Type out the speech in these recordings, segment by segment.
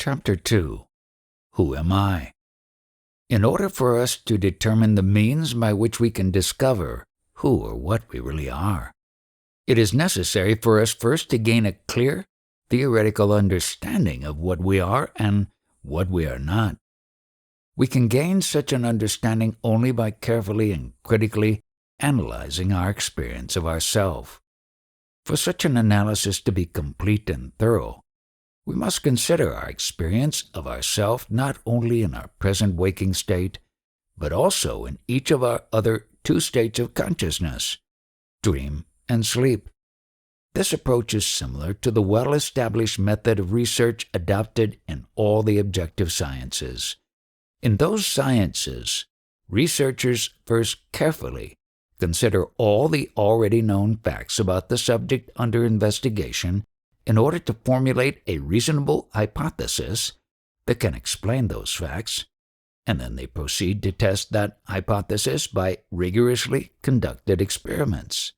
Chapter 2. Who am I? In order for us to determine the means by which we can discover who or what we really are, it is necessary for us first to gain a clear, theoretical understanding of what we are and what we are not. We can gain such an understanding only by carefully and critically analyzing our experience of ourself. For such an analysis to be complete and thorough, we must consider our experience of ourself not only in our present waking state, but also in each of our other two states of consciousness, dream and sleep. This approach is similar to the well-established method of research adopted in all the objective sciences. In those sciences, researchers first carefully consider all the already known facts about the subject under investigation in order to formulate a reasonable hypothesis that can explain those facts, and then they proceed to test that hypothesis by rigorously conducted experiments.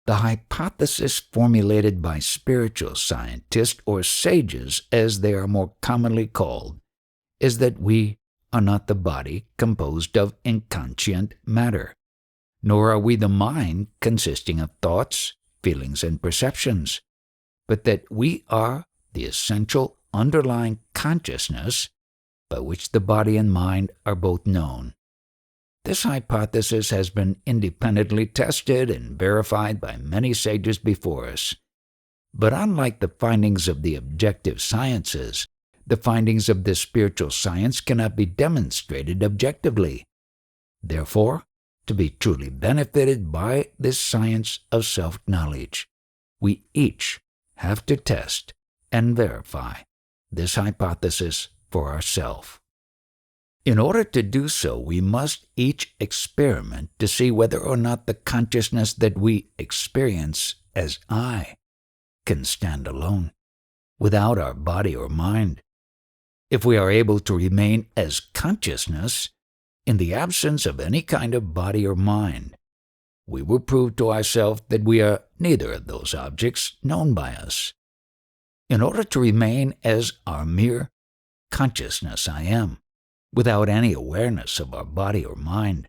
The hypothesis formulated by spiritual scientists, or sages as they are more commonly called, is that we are not the body composed of inconscient matter, nor are we the mind consisting of thoughts, feelings, and perceptions, but that we are the essential underlying consciousness by which the body and mind are both known. This hypothesis has been independently tested and verified by many sages before us. But unlike the findings of the objective sciences, the findings of this spiritual science cannot be demonstrated objectively. Therefore, to be truly benefited by this science of self-knowledge, we each have to test and verify this hypothesis for ourselves. In order to do so, we must each experiment to see whether or not the consciousness that we experience as I can stand alone, without our body or mind. If we are able to remain as consciousness in the absence of any kind of body or mind, we will prove to ourselves that we are neither of those objects known by us. In order to remain as our mere consciousness I am, without any awareness of our body or mind,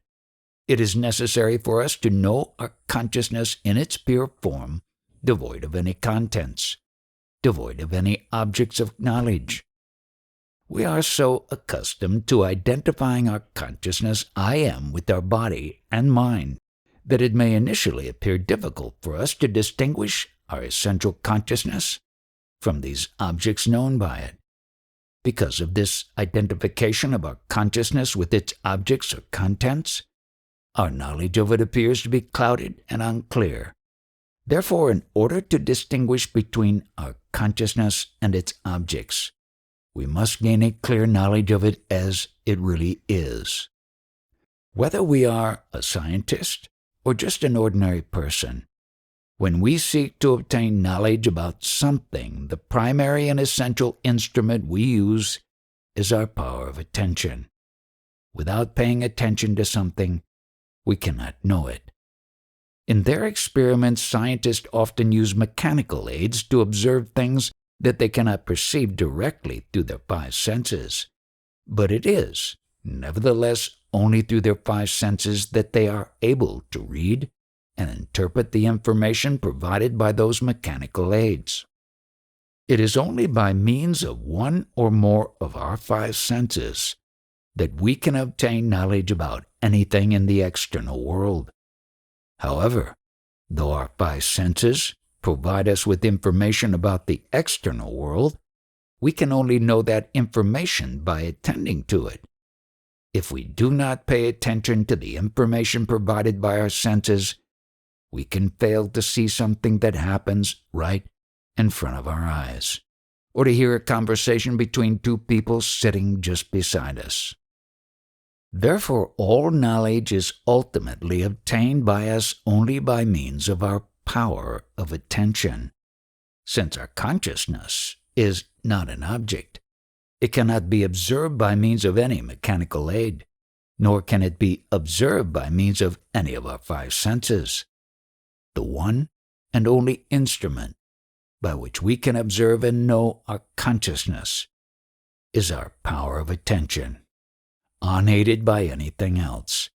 it is necessary for us to know our consciousness in its pure form, devoid of any contents, devoid of any objects of knowledge. We are so accustomed to identifying our consciousness I am with our body and mind that it may initially appear difficult for us to distinguish our essential consciousness from these objects known by it. Because of this identification of our consciousness with its objects or contents, our knowledge of it appears to be clouded and unclear. Therefore, in order to distinguish between our consciousness and its objects, we must gain a clear knowledge of it as it really is. Whether we are a scientist or just an ordinary person, when we seek to obtain knowledge about something, the primary and essential instrument we use is our power of attention. Without paying attention to something, we cannot know it. In their experiments, scientists often use mechanical aids to observe things that they cannot perceive directly through their five senses. But it is, nevertheless, only through their five senses that they are able to read and interpret the information provided by those mechanical aids. It is only by means of one or more of our five senses that we can obtain knowledge about anything in the external world. However, though our five senses provide us with information about the external world, we can only know that information by attending to it. If we do not pay attention to the information provided by our senses, we can fail to see something that happens right in front of our eyes, or to hear a conversation between two people sitting just beside us. Therefore, all knowledge is ultimately obtained by us only by means of our power of attention. Since our consciousness is not an object, it cannot be observed by means of any mechanical aid, nor can it be observed by means of any of our five senses. The one and only instrument by which we can observe and know our consciousness is our power of attention, unaided by anything else.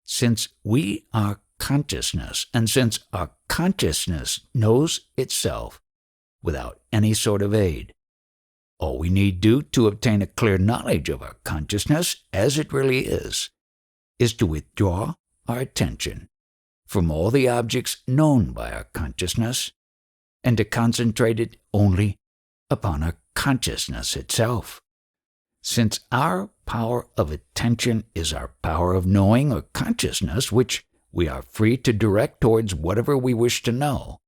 Since we are consciousness, and since our consciousness knows itself without any sort of aid, all we need do to obtain a clear knowledge of our consciousness as it really is to withdraw our attention from all the objects known by our consciousness and to concentrate it only upon our consciousness itself. Since our power of attention is our power of knowing or consciousness, which we are free to direct towards whatever we wish to know,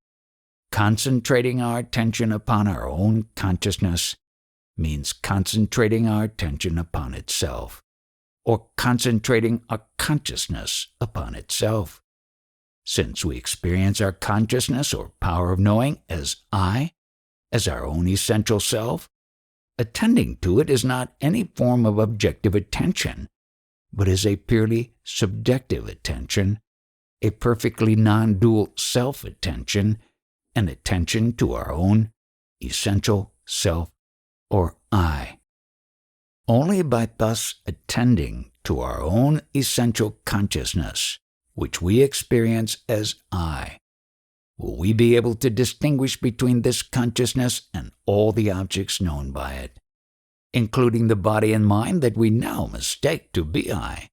concentrating our attention upon our own consciousness means concentrating our attention upon itself, or concentrating our consciousness upon itself. Since we experience our consciousness or power of knowing as I, as our own essential self, attending to it is not any form of objective attention, but is a purely subjective attention, a perfectly non-dual self-attention, an attention to our own essential self or I. Only by thus attending to our own essential consciousness, which we experience as I, will we be able to distinguish between this consciousness and all the objects known by it, including the body and mind that we now mistake to be I.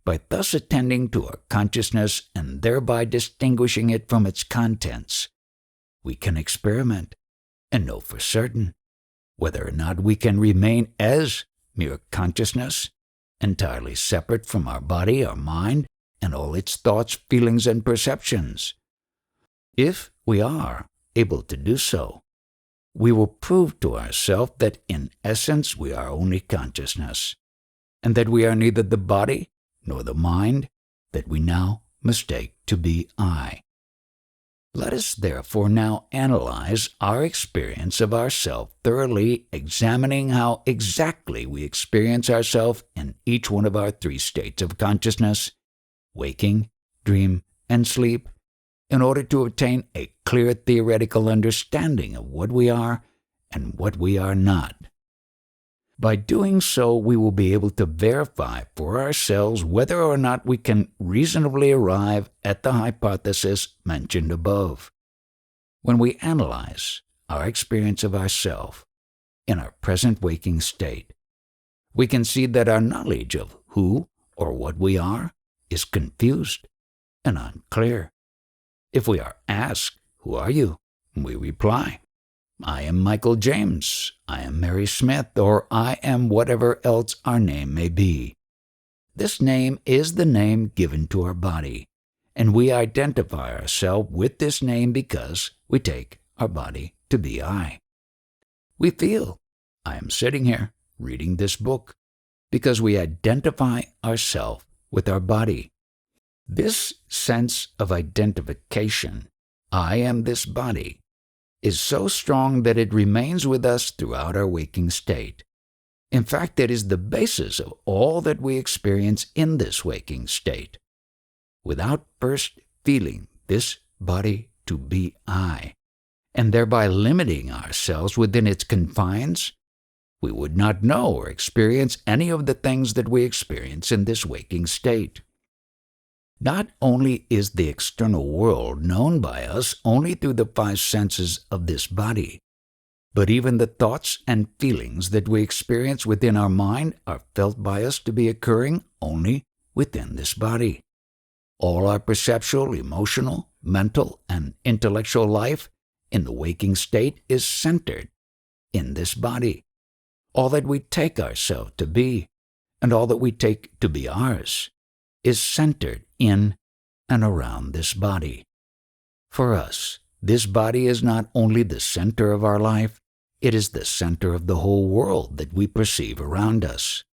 By thus attending to our consciousness and thereby distinguishing it from its contents, we can experiment and know for certain whether or not we can remain as mere consciousness, entirely separate from our body, our mind, and all its thoughts, feelings, and perceptions. If we are able to do so, we will prove to ourselves that in essence we are only consciousness, and that we are neither the body nor the mind that we now mistake to be I. Let us therefore now analyze our experience of ourself, thoroughly examining how exactly we experience ourself in each one of our three states of consciousness, waking, dream, and sleep, in order to obtain a clear theoretical understanding of what we are and what we are not. By doing so, we will be able to verify for ourselves whether or not we can reasonably arrive at the hypothesis mentioned above. When we analyze our experience of ourself in our present waking state, we can see that our knowledge of who or what we are is confused and unclear. If we are asked, "Who are you?" we reply, "I am Michael James, I am Mary Smith, or I am whatever else our name may be." This name is the name given to our body, and we identify ourselves with this name because we take our body to be I. We feel, I am sitting here reading this book, because we identify ourselves with our body. This sense of identification, I am this body, is so strong that it remains with us throughout our waking state. In fact, it is the basis of all that we experience in this waking state. Without first feeling this body to be I, and thereby limiting ourselves within its confines, we would not know or experience any of the things that we experience in this waking state. Not only is the external world known by us only through the five senses of this body, but even the thoughts and feelings that we experience within our mind are felt by us to be occurring only within this body. All our perceptual, emotional, mental, and intellectual life in the waking state is centered in this body. All that we take ourselves to be, and all that we take to be ours, is centered in and around this body. For us, this body is not only the center of our life, it is the center of the whole world that we perceive around us.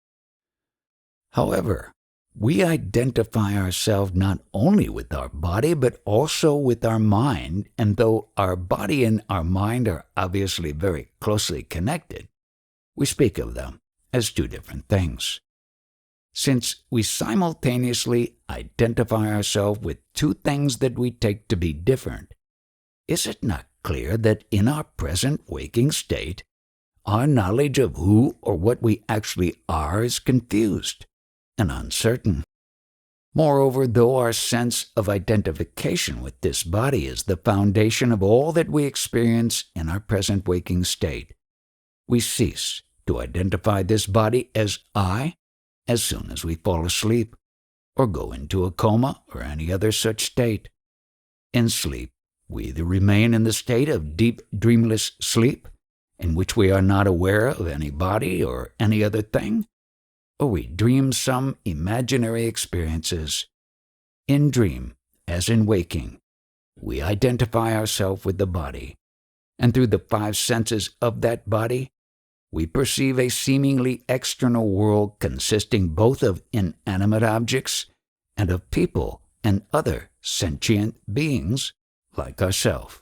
However, we identify ourselves not only with our body, but also with our mind, and though our body and our mind are obviously very closely connected, we speak of them as two different things. Since we simultaneously identify ourselves with two things that we take to be different, is it not clear that in our present waking state, our knowledge of who or what we actually are is confused and uncertain. Moreover, though our sense of identification with this body is the foundation of all that we experience in our present waking state, we cease to identify this body as I as soon as we fall asleep or go into a coma or any other such state. In sleep, we either remain in the state of deep dreamless sleep, in which we are not aware of any body or any other thing, or we dream some imaginary experiences. In dream, as in waking, we identify ourselves with the body, and through the five senses of that body, we perceive a seemingly external world consisting both of inanimate objects and of people and other sentient beings like ourselves.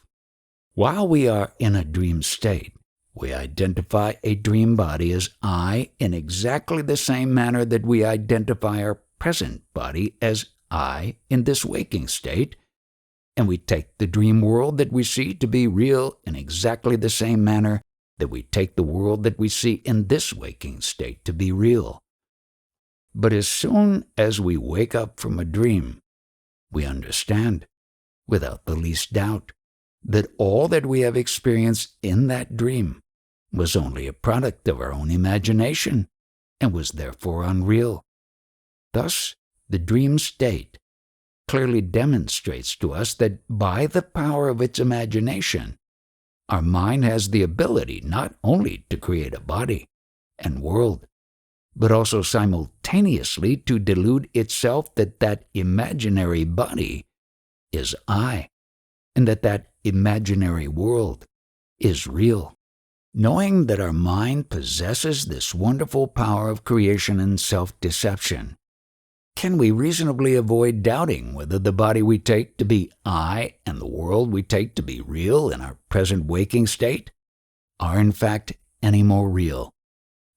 While we are in a dream state, we identify a dream body as I in exactly the same manner that we identify our present body as I in this waking state, and we take the dream world that we see to be real in exactly the same manner that we take the world that we see in this waking state to be real. But as soon as we wake up from a dream, we understand, without the least doubt, that all that we have experienced in that dream was only a product of our own imagination and was therefore unreal. Thus, the dream state clearly demonstrates to us that by the power of its imagination, our mind has the ability not only to create a body and world, but also simultaneously to delude itself that that imaginary body is I, and that that imaginary world is real. Knowing that our mind possesses this wonderful power of creation and self-deception, can we reasonably avoid doubting whether the body we take to be I and the world we take to be real in our present waking state are in fact any more real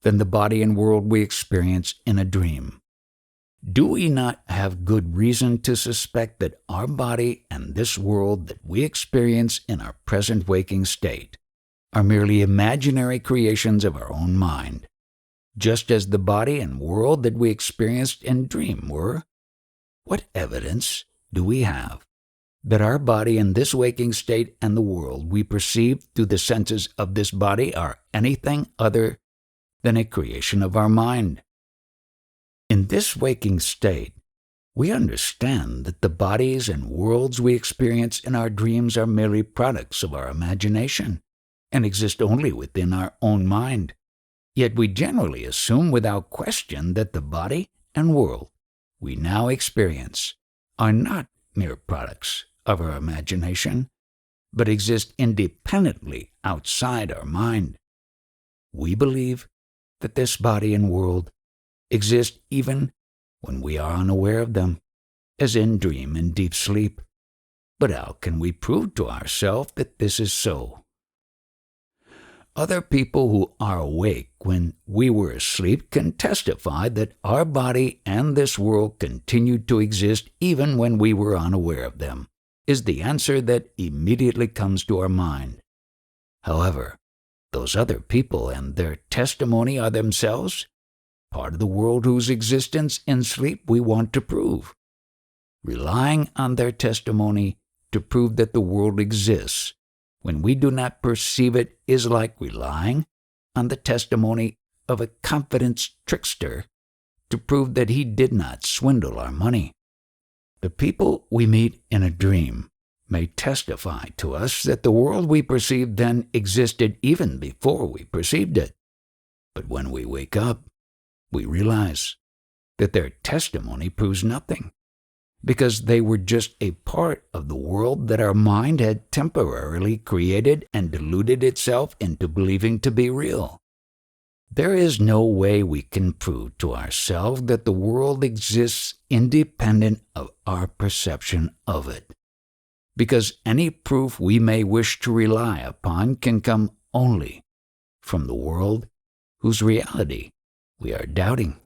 than the body and world we experience in a dream? Do we not have good reason to suspect that our body and this world that we experience in our present waking state are merely imaginary creations of our own mind, just as the body and world that we experienced in dream were? What evidence do we have that our body in this waking state and the world we perceive through the senses of this body are anything other than a creation of our mind? In this waking state, we understand that the bodies and worlds we experience in our dreams are merely products of our imagination and exist only within our own mind. Yet we generally assume without question that the body and world we now experience are not mere products of our imagination, but exist independently outside our mind. We believe that this body and world exist even when we are unaware of them, as in dream and deep sleep. But how can we prove to ourselves that this is so? Other people who are awake when we were asleep can testify that our body and this world continued to exist even when we were unaware of them, is the answer that immediately comes to our mind. However, those other people and their testimony are themselves part of the world whose existence in sleep we want to prove. Relying on their testimony to prove that the world exists when we do not perceive it is like relying on the testimony of a confidence trickster to prove that he did not swindle our money. The people we meet in a dream may testify to us that the world we perceived then existed even before we perceived it. But when we wake up, we realize that their testimony proves nothing, because they were just a part of the world that our mind had temporarily created and deluded itself into believing to be real. There is no way we can prove to ourselves that the world exists independent of our perception of it, because any proof we may wish to rely upon can come only from the world whose reality we are doubting.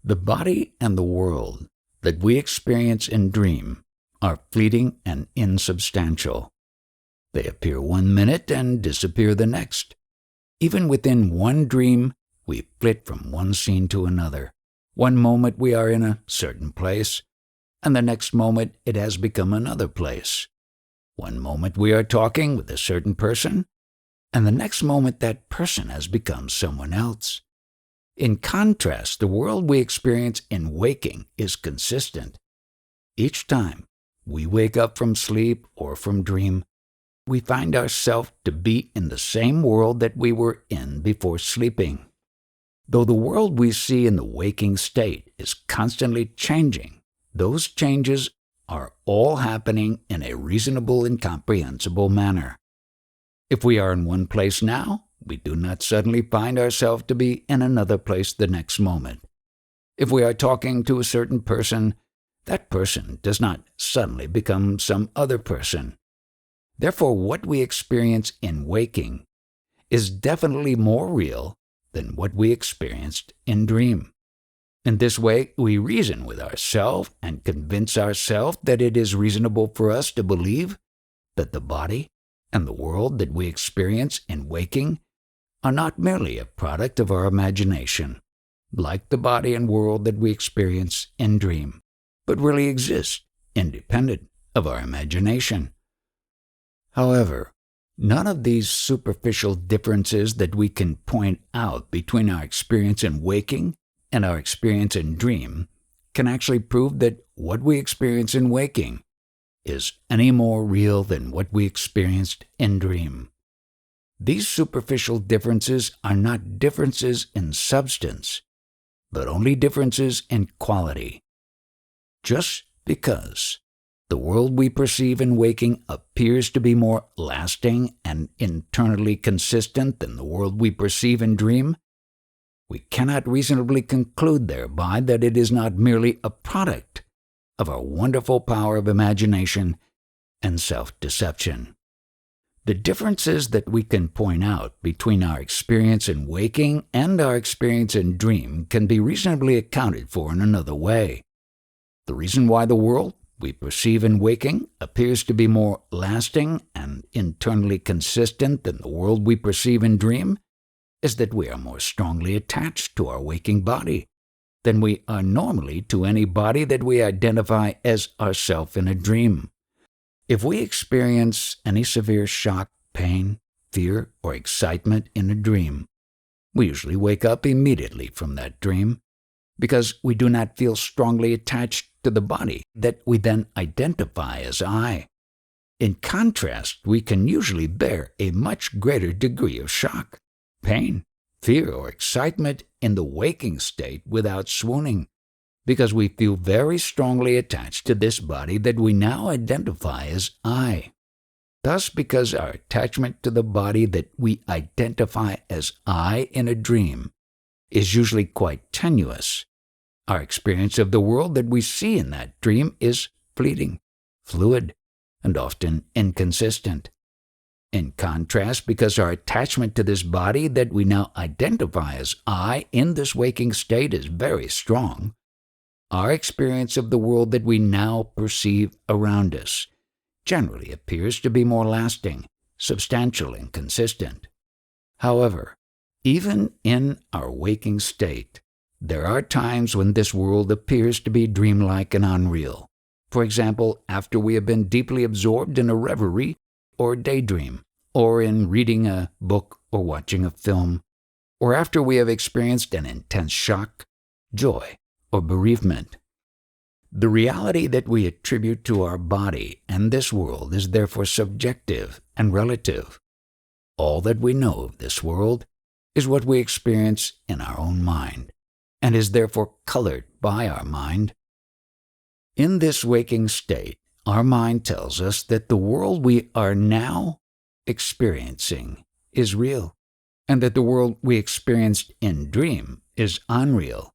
The body and the world that we experience in dream are fleeting and insubstantial. They appear one minute and disappear the next. Even within one dream, we flit from one scene to another. One moment we are in a certain place, and the next moment it has become another place. One moment we are talking with a certain person, and the next moment that person has become someone else. In contrast, the world we experience in waking is consistent. Each time we wake up from sleep or from dream, we find ourselves to be in the same world that we were in before sleeping. Though the world we see in the waking state is constantly changing, those changes are all happening in a reasonable and comprehensible manner. If we are in one place now, we do not suddenly find ourselves to be in another place the next moment. If we are talking to a certain person, that person does not suddenly become some other person. Therefore, what we experience in waking is definitely more real than what we experienced in dream. In this way, we reason with ourselves and convince ourselves that it is reasonable for us to believe that the body and the world that we experience in waking are not merely a product of our imagination, like the body and world that we experience in dream, but really exist independent of our imagination. However, none of these superficial differences that we can point out between our experience in waking and our experience in dream can actually prove that what we experience in waking is any more real than what we experienced in dream. These superficial differences are not differences in substance, but only differences in quality. Just because the world we perceive in waking appears to be more lasting and internally consistent than the world we perceive in dream, we cannot reasonably conclude thereby that it is not merely a product of our wonderful power of imagination and self-deception. The differences that we can point out between our experience in waking and our experience in dream can be reasonably accounted for in another way. The reason why the world we perceive in waking appears to be more lasting and internally consistent than the world we perceive in dream is that we are more strongly attached to our waking body than we are normally to any body that we identify as ourself in a dream. If we experience any severe shock, pain, fear, or excitement in a dream, we usually wake up immediately from that dream because we do not feel strongly attached to the body that we then identify as I. In contrast, we can usually bear a much greater degree of shock, pain, fear, or excitement in the waking state without swooning, because we feel very strongly attached to this body that we now identify as I. Thus, because our attachment to the body that we identify as I in a dream is usually quite tenuous, our experience of the world that we see in that dream is fleeting, fluid, and often inconsistent. In contrast, because our attachment to this body that we now identify as I in this waking state is very strong, our experience of the world that we now perceive around us generally appears to be more lasting, substantial, and consistent. However, even in our waking state, there are times when this world appears to be dreamlike and unreal. For example, after we have been deeply absorbed in a reverie or daydream, or in reading a book or watching a film, or after we have experienced an intense shock, joy, or bereavement. The reality that we attribute to our body and this world is therefore subjective and relative. All that we know of this world is what we experience in our own mind, and is therefore colored by our mind. In this waking state, our mind tells us that the world we are now experiencing is real, and that the world we experienced in dream is unreal.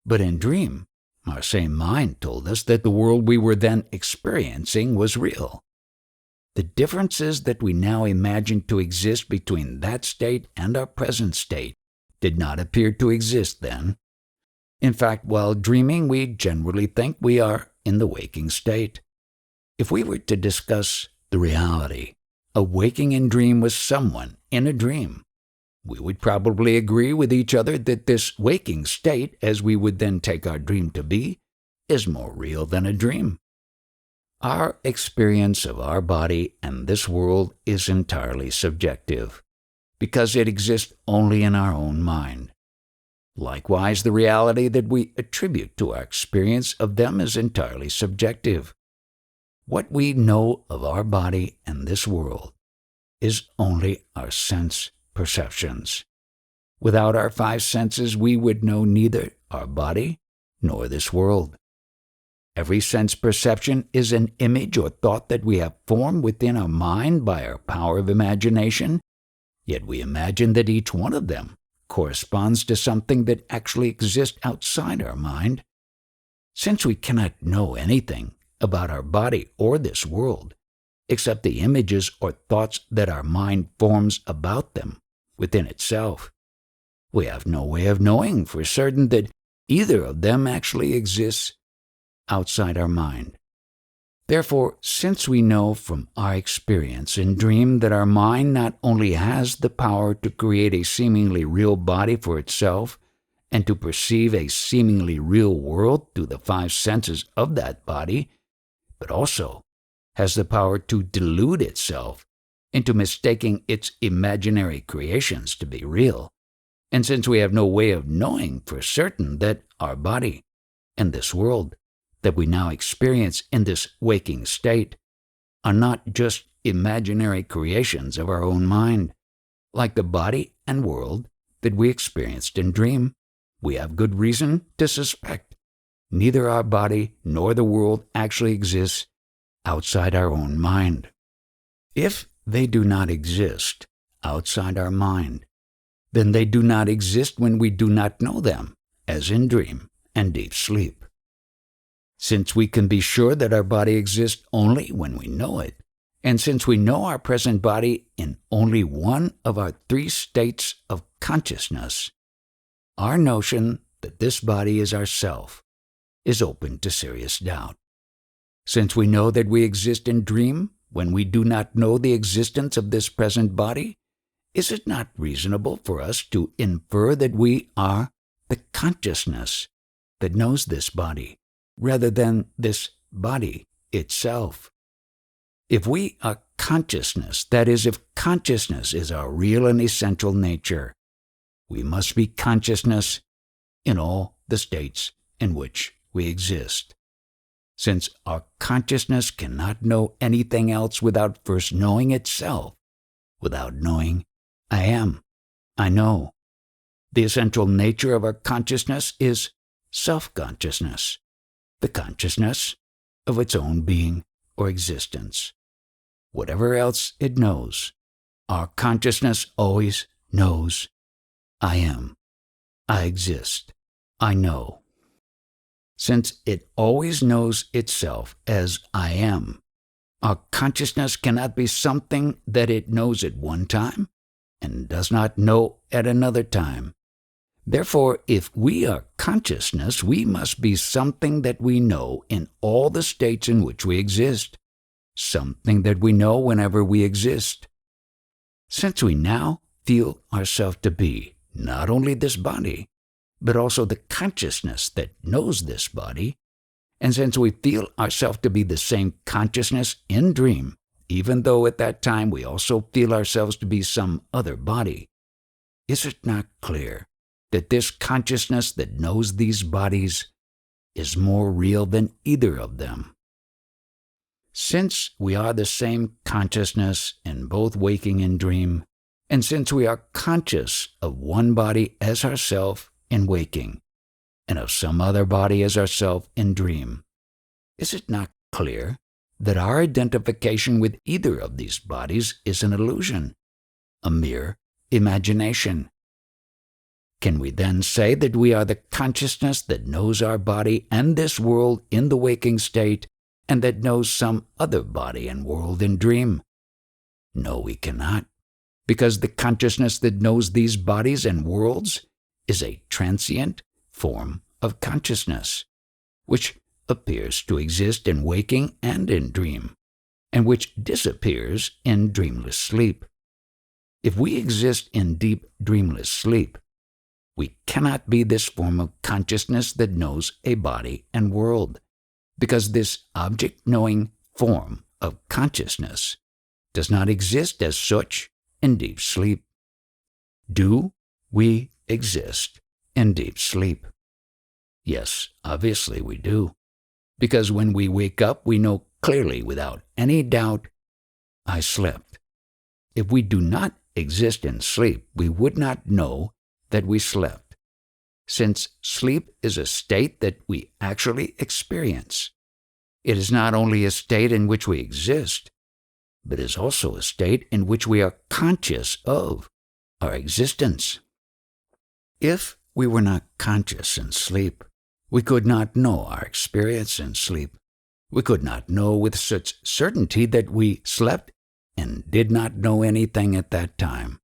But in dream, our same mind told us that the world we were then experiencing was real. The differences that we now imagine to exist between that state and our present state did not appear to exist then. In fact, while dreaming, we generally think we are in the waking state. If we were to discuss the reality of waking in dream with someone in a dream, we would probably agree with each other that this waking state, as we would then take our dream to be, is more real than a dream. Our experience of our body and this world is entirely subjective, because it exists only in our own mind. Likewise, the reality that we attribute to our experience of them is entirely subjective. What we know of our body and this world is only our sense perceptions. Without our five senses, we would know neither our body nor this world. Every sense perception is an image or thought that we have formed within our mind by our power of imagination, yet we imagine that each one of them corresponds to something that actually exists outside our mind. Since we cannot know anything about our body or this world, except the images or thoughts that our mind forms about them within itself, we have no way of knowing for certain that either of them actually exists outside our mind. Therefore, since we know from our experience in dream that our mind not only has the power to create a seemingly real body for itself and to perceive a seemingly real world through the five senses of that body, but also has the power to delude itself into mistaking its imaginary creations to be real, and since we have no way of knowing for certain that our body and this world that we now experience in this waking state are not just imaginary creations of our own mind, like the body and world that we experienced in dream, we have good reason to suspect neither our body nor the world actually exists outside our own mind. If they do not exist outside our mind, then they do not exist when we do not know them, as in dream and deep sleep. Since we can be sure that our body exists only when we know it, and since we know our present body in only one of our three states of consciousness, our notion that this body is ourself is open to serious doubt. Since we know that we exist in dream when we do not know the existence of this present body, is it not reasonable for us to infer that we are the consciousness that knows this body, rather than this body itself? If we are consciousness, that is, if consciousness is our real and essential nature, we must be consciousness in all the states in which we exist. Since our consciousness cannot know anything else without first knowing itself, without knowing I am, I know. The essential nature of our consciousness is self-consciousness, the consciousness of its own being or existence. Whatever else it knows, our consciousness always knows I am, I exist, I know. Since it always knows itself as I am, our consciousness cannot be something that it knows at one time and does not know at another time. Therefore, if we are consciousness, we must be something that we know in all the states in which we exist, something that we know whenever we exist. Since we now feel ourselves to be not only this body, but also the consciousness that knows this body, and since we feel ourselves to be the same consciousness in dream, even though at that time we also feel ourselves to be some other body, is it not clear that this consciousness that knows these bodies is more real than either of them? Since we are the same consciousness in both waking and dream, and since we are conscious of one body as ourself in waking, and of some other body as ourself in dream, is it not clear that our identification with either of these bodies is an illusion, a mere imagination? Can we then say that we are the consciousness that knows our body and this world in the waking state, and that knows some other body and world in dream? No, we cannot, because the consciousness that knows these bodies and worlds is a transient form of consciousness, which appears to exist in waking and in dream, and which disappears in dreamless sleep. If we exist in deep, dreamless sleep, we cannot be this form of consciousness that knows a body and world, because this object-knowing form of consciousness does not exist as such in deep sleep. Do we exist in deep sleep? Yes, obviously we do, because when we wake up, we know clearly without any doubt, I slept. If we do not exist in sleep, we would not know that we slept, since sleep is a state that we actually experience. It is not only a state in which we exist, but is also a state in which we are conscious of our existence. If we were not conscious in sleep, we could not know our experience in sleep. We could not know with such certainty that we slept and did not know anything at that time.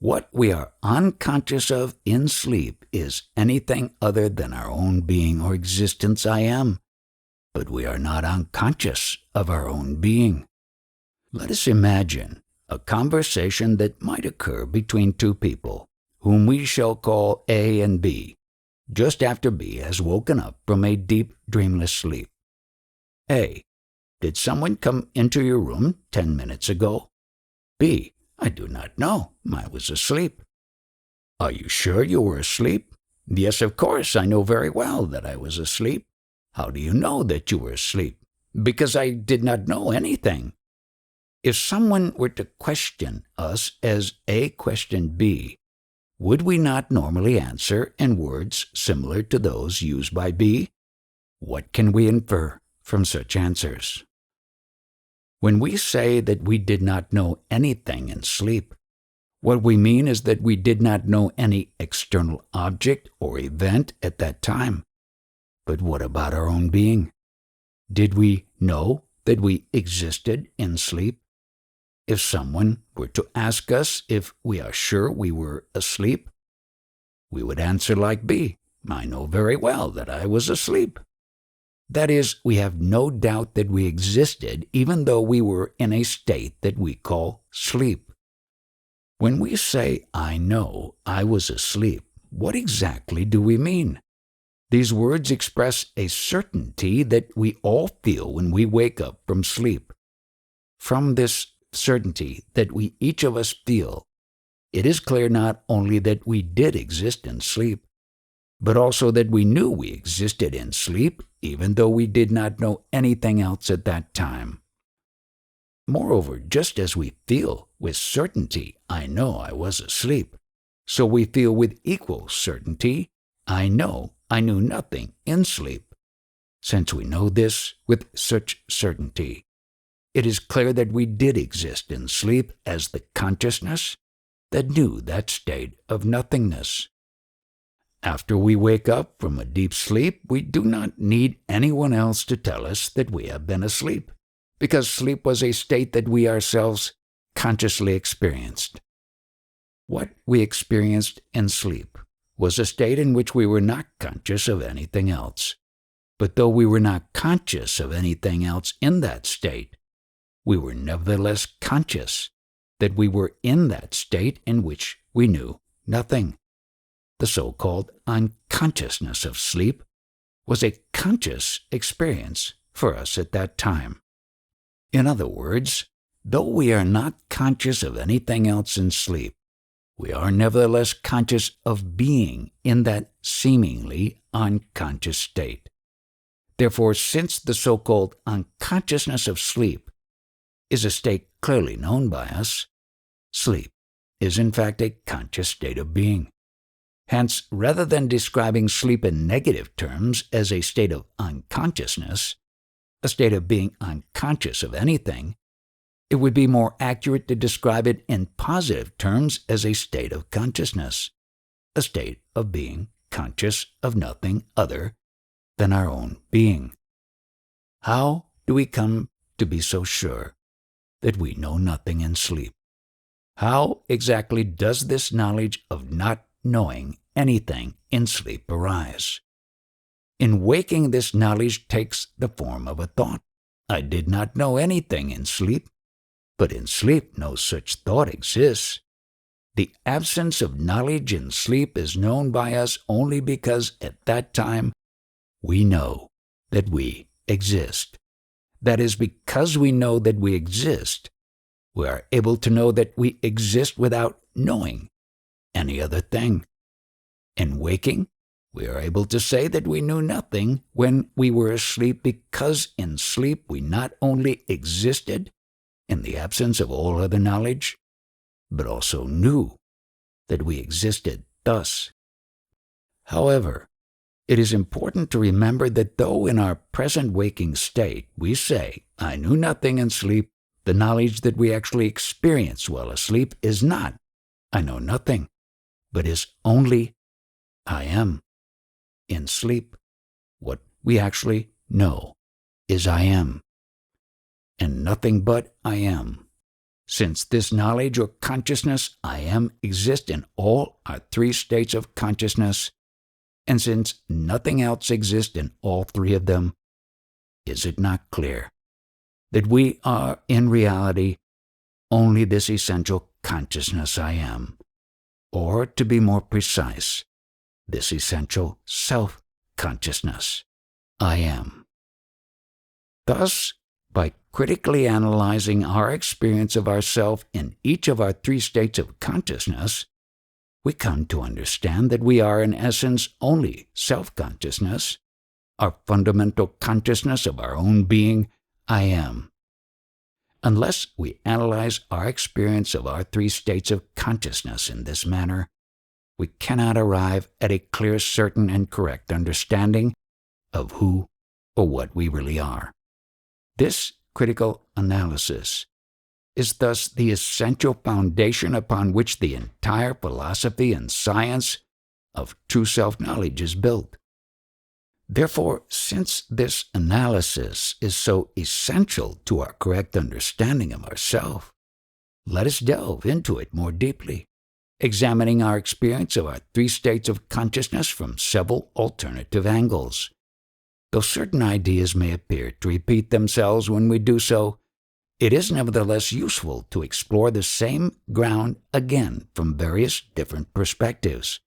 What we are unconscious of in sleep is anything other than our own being or existence, I am. But we are not unconscious of our own being. Let us imagine a conversation that might occur between two people, whom we shall call A and B, just after B has woken up from a deep, dreamless sleep. A. Did someone come into your room 10 minutes ago? B. I do not know. I was asleep. Are you sure you were asleep? Yes, of course. I know very well that I was asleep. How do you know that you were asleep? Because I did not know anything. If someone were to question us as A questioned B, would we not normally answer in words similar to those used by B? What can we infer from such answers? When we say that we did not know anything in sleep, what we mean is that we did not know any external object or event at that time. But what about our own being? Did we know that we existed in sleep? If someone were to ask us if we are sure we were asleep, we would answer like B, I know very well that I was asleep. That is, we have no doubt that we existed even though we were in a state that we call sleep. When we say, I know I was asleep, what exactly do we mean? These words express a certainty that we all feel when we wake up from sleep. From this certainty that we each of us feel, it is clear not only that we did exist in sleep, but also that we knew we existed in sleep even though we did not know anything else at that time. Moreover, just as we feel with certainty, I know I was asleep, so we feel with equal certainty, I know I knew nothing in sleep. Since we know this with such certainty, it is clear that we did exist in sleep as the consciousness that knew that state of nothingness. After we wake up from a deep sleep, we do not need anyone else to tell us that we have been asleep, because sleep was a state that we ourselves consciously experienced. What we experienced in sleep was a state in which we were not conscious of anything else. But though we were not conscious of anything else in that state, we were nevertheless conscious that we were in that state in which we knew nothing. The so-called unconsciousness of sleep was a conscious experience for us at that time. In other words, though we are not conscious of anything else in sleep, we are nevertheless conscious of being in that seemingly unconscious state. Therefore, since the so-called unconsciousness of sleep is a state clearly known by us, sleep is in fact a conscious state of being. Hence, rather than describing sleep in negative terms as a state of unconsciousness, a state of being unconscious of anything, it would be more accurate to describe it in positive terms as a state of consciousness, a state of being conscious of nothing other than our own being. How do we come to be so sure that we know nothing in sleep? How exactly does this knowledge of not knowing anything in sleep arise? In waking, this knowledge takes the form of a thought. I did not know anything in sleep. But in sleep no such thought exists. The absence of knowledge in sleep is known by us only because at that time we know that we exist. That is, because we know that we exist, we are able to know that we exist without knowing any other thing. In waking, we are able to say that we knew nothing when we were asleep because in sleep we not only existed in the absence of all other knowledge, but also knew that we existed thus. However, it is important to remember that though in our present waking state we say, I knew nothing in sleep, the knowledge that we actually experience while asleep is not, I know nothing, but is only, I am. In sleep, what we actually know is I am, and nothing but I am. Since this knowledge or consciousness, I am, exists in all our three states of consciousness, and since nothing else exists in all three of them, is it not clear that we are in reality only this essential consciousness I am, or to be more precise, this essential self-consciousness I am? Thus, by critically analyzing our experience of ourself in each of our three states of consciousness, we come to understand that we are in essence only self-consciousness, our fundamental consciousness of our own being, I am. Unless we analyze our experience of our three states of consciousness in this manner, we cannot arrive at a clear, certain, and correct understanding of who or what we really are. This critical analysis is thus the essential foundation upon which the entire philosophy and science of true self-knowledge is built. Therefore, since this analysis is so essential to our correct understanding of ourself, let us delve into it more deeply, examining our experience of our three states of consciousness from several alternative angles. Though certain ideas may appear to repeat themselves when we do so, it is nevertheless useful to explore the same ground again from various different perspectives,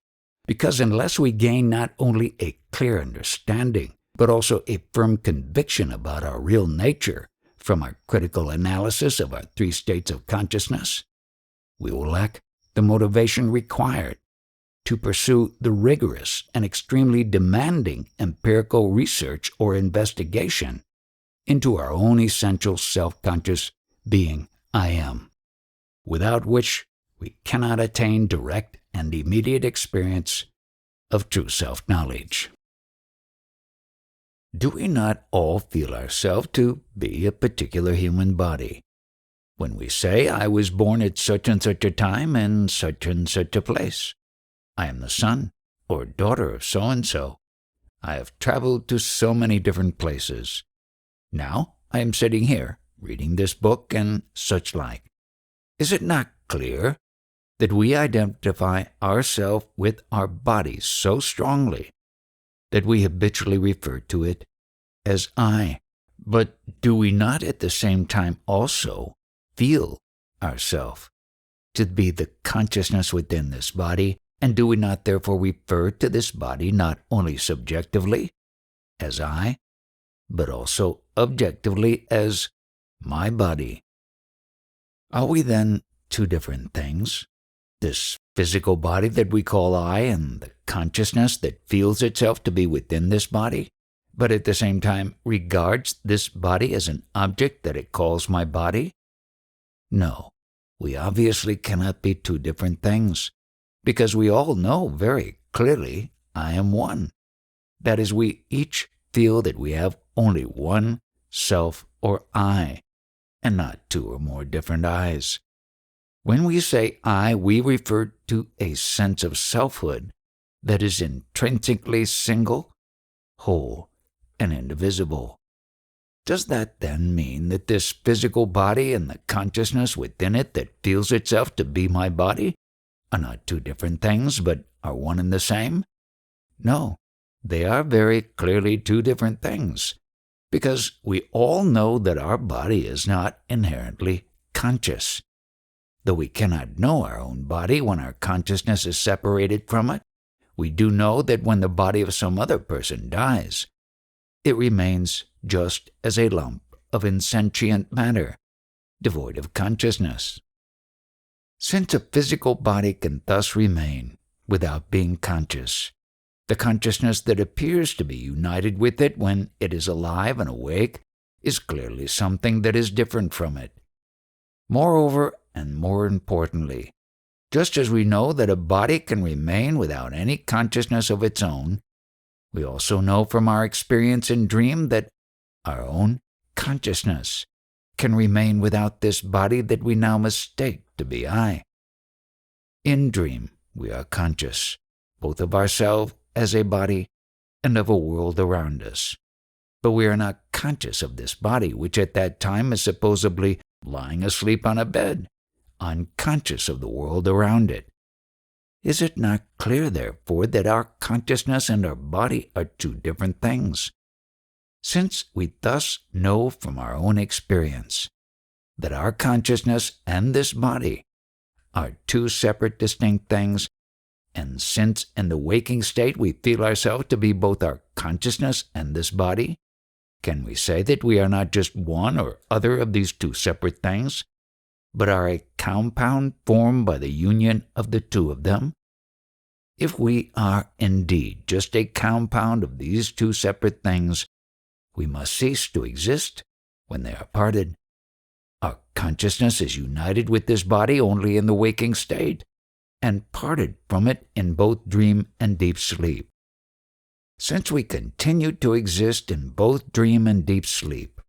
because unless we gain not only a clear understanding, but also a firm conviction about our real nature from our critical analysis of our three states of consciousness, we will lack the motivation required to pursue the rigorous and extremely demanding empirical research or investigation into our own essential self-conscious being I am, without which we cannot attain direct and immediate experience of true self-knowledge. Do we not all feel ourselves to be a particular human body? When we say, I was born at such and such a time and such a place, I am the son or daughter of so-and-so, I have traveled to so many different places, now I am sitting here reading this book and such like. Is it not clear that we identify ourselves with our bodies so strongly that we habitually refer to it as I? But do we not at the same time also feel ourselves to be the consciousness within this body, and do we not therefore refer to this body not only subjectively as I, but also objectively as my body? Are we then two different things? This physical body that we call I and the consciousness that feels itself to be within this body, but at the same time regards this body as an object that it calls my body? No, we obviously cannot be two different things, because we all know very clearly I am one. That is, we each feel that we have only one self or I, and not two or more different I's. When we say I, we refer to a sense of selfhood that is intrinsically single, whole, and indivisible. Does that then mean that this physical body and the consciousness within it that feels itself to be my body are not two different things, but are one and the same? No, they are very clearly two different things, because we all know that our body is not inherently conscious. Though we cannot know our own body when our consciousness is separated from it, we do know that when the body of some other person dies, it remains just as a lump of insentient matter, devoid of consciousness. Since a physical body can thus remain without being conscious, the consciousness that appears to be united with it when it is alive and awake is clearly something that is different from it. Moreover, and more importantly, just as we know that a body can remain without any consciousness of its own, we also know from our experience in dream that our own consciousness can remain without this body that we now mistake to be I. In dream, we are conscious, both of ourselves as a body and of a world around us. But we are not conscious of this body, which at that time is supposedly lying asleep on a bed, unconscious of the world around it. Is it not clear, therefore, that our consciousness and our body are two different things? Since we thus know from our own experience that our consciousness and this body are two separate distinct things, and since in the waking state we feel ourselves to be both our consciousness and this body, can we say that we are not just one or other of these two separate things, but are a compound formed by the union of the two of them? If we are indeed just a compound of these two separate things, we must cease to exist when they are parted. Our consciousness is united with this body only in the waking state, and parted from it in both dream and deep sleep. Since we continue to exist in both dream and deep sleep,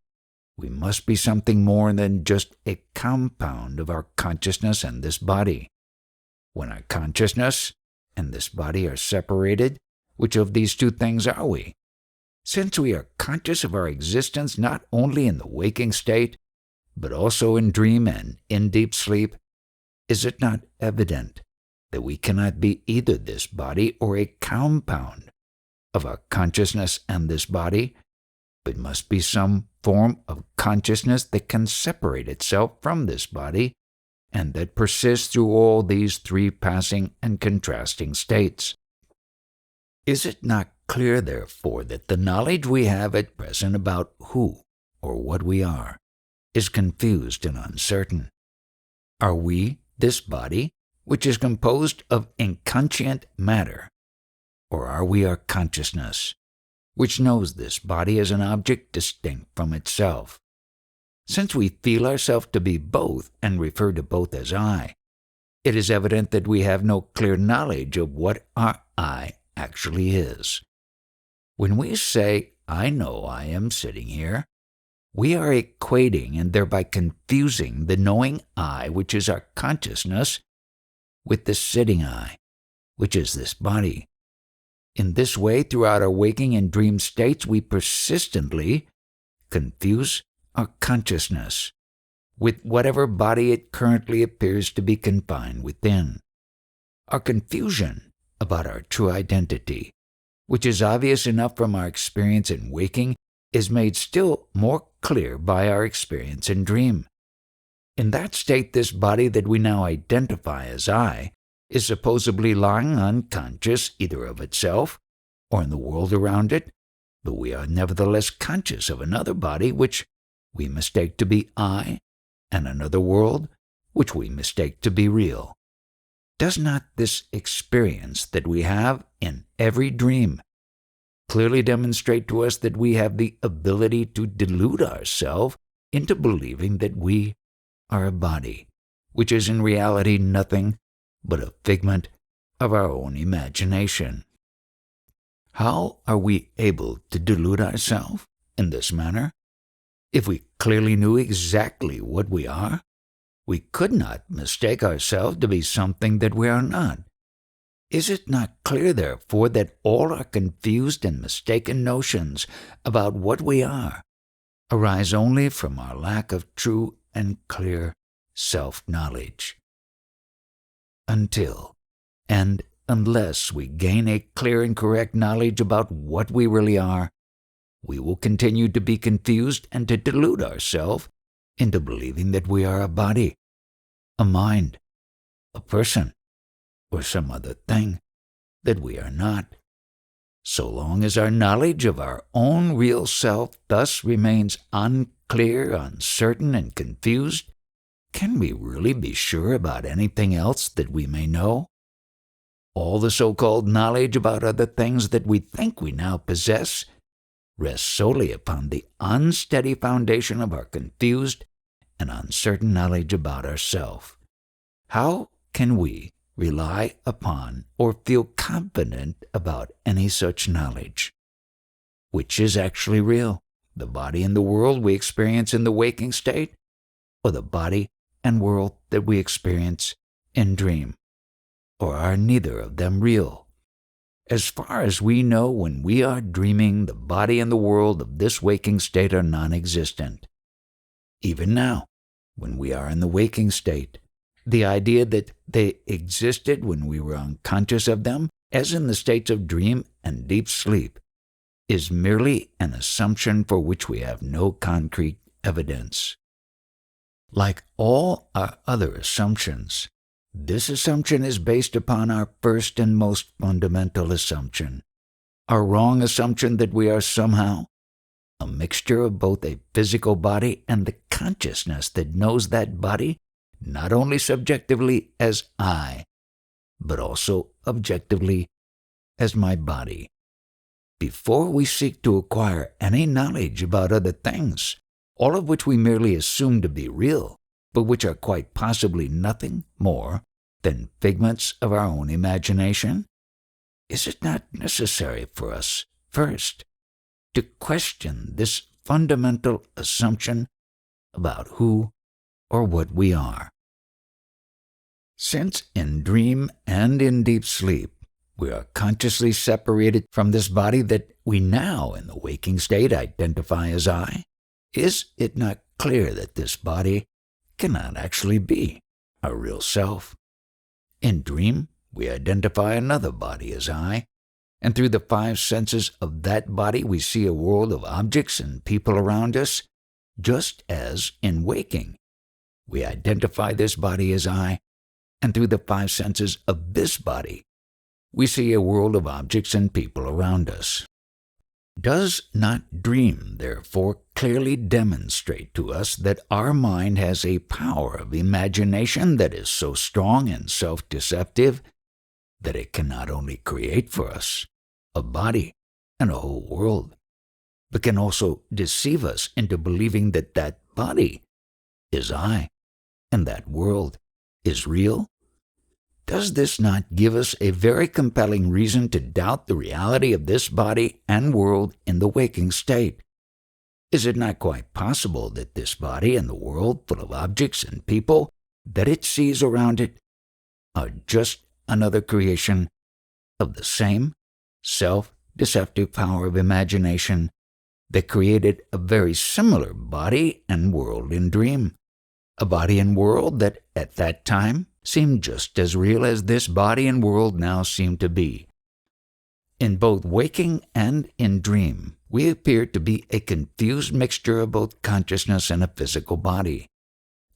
we must be something more than just a compound of our consciousness and this body. When our consciousness and this body are separated, which of these two things are we? Since we are conscious of our existence not only in the waking state, but also in dream and in deep sleep, is it not evident that we cannot be either this body or a compound of our consciousness and this body, but must be some form of consciousness that can separate itself from this body and that persists through all these three passing and contrasting states? Is it not clear, therefore, that the knowledge we have at present about who or what we are is confused and uncertain? Are we this body, which is composed of inconscient matter, or are we our consciousness, which knows this body as an object distinct from itself? Since we feel ourselves to be both and refer to both as I, it is evident that we have no clear knowledge of what our I actually is. When we say, I know I am sitting here, we are equating and thereby confusing the knowing I, which is our consciousness, with the sitting I, which is this body. In this way, throughout our waking and dream states, we persistently confuse our consciousness with whatever body it currently appears to be confined within. Our confusion about our true identity, which is obvious enough from our experience in waking, is made still more clear by our experience in dream. In that state, this body that we now identify as I is supposedly lying unconscious either of itself or in the world around it, but we are nevertheless conscious of another body which we mistake to be I, and another world which we mistake to be real. Does not this experience that we have in every dream clearly demonstrate to us that we have the ability to delude ourselves into believing that we are a body, which is in reality nothing but a figment of our own imagination? How are we able to delude ourselves in this manner? If we clearly knew exactly what we are, we could not mistake ourselves to be something that we are not. Is it not clear, therefore, that all our confused and mistaken notions about what we are arise only from our lack of true and clear self-knowledge? Until and unless we gain a clear and correct knowledge about what we really are, we will continue to be confused and to delude ourselves into believing that we are a body, a mind, a person, or some other thing that we are not. So long as our knowledge of our own real self thus remains unclear, uncertain, and confused, can we really be sure about anything else that we may know? All the so-called knowledge about other things that we think we now possess rests solely upon the unsteady foundation of our confused and uncertain knowledge about ourselves. How can we rely upon or feel confident about any such knowledge? Which is actually real, the body and the world we experience in the waking state, or the body and world that we experience in dream? Or are neither of them real? As far as we know, when we are dreaming, the body and the world of this waking state are non-existent. Even now, when we are in the waking state, the idea that they existed when we were unconscious of them, as in the states of dream and deep sleep, is merely an assumption for which we have no concrete evidence. Like all our other assumptions, this assumption is based upon our first and most fundamental assumption, our wrong assumption that we are somehow a mixture of both a physical body and the consciousness that knows that body not only subjectively as I, but also objectively as my body. Before we seek to acquire any knowledge about other things, all of which we merely assume to be real, but which are quite possibly nothing more than figments of our own imagination, is it not necessary for us, first, to question this fundamental assumption about who or what we are? Since in dream and in deep sleep, we are consciously separated from this body that we now, in the waking state, identify as I, is it not clear that this body cannot actually be our real self? In dream, we identify another body as I, and through the five senses of that body we see a world of objects and people around us, just as in waking, we identify this body as I, and through the five senses of this body, we see a world of objects and people around us. Does not dream, therefore, clearly demonstrate to us that our mind has a power of imagination that is so strong and self-deceptive that it can not only create for us a body and a whole world, but can also deceive us into believing that that body is I and that world is real? Does this not give us a very compelling reason to doubt the reality of this body and world in the waking state? Is it not quite possible that this body and the world full of objects and people that it sees around it are just another creation of the same self-deceptive power of imagination that created a very similar body and world in dream, a body and world that at that time seemed just as real as this body and world now seem to be? In both waking and in dream, we appear to be a confused mixture of both consciousness and a physical body.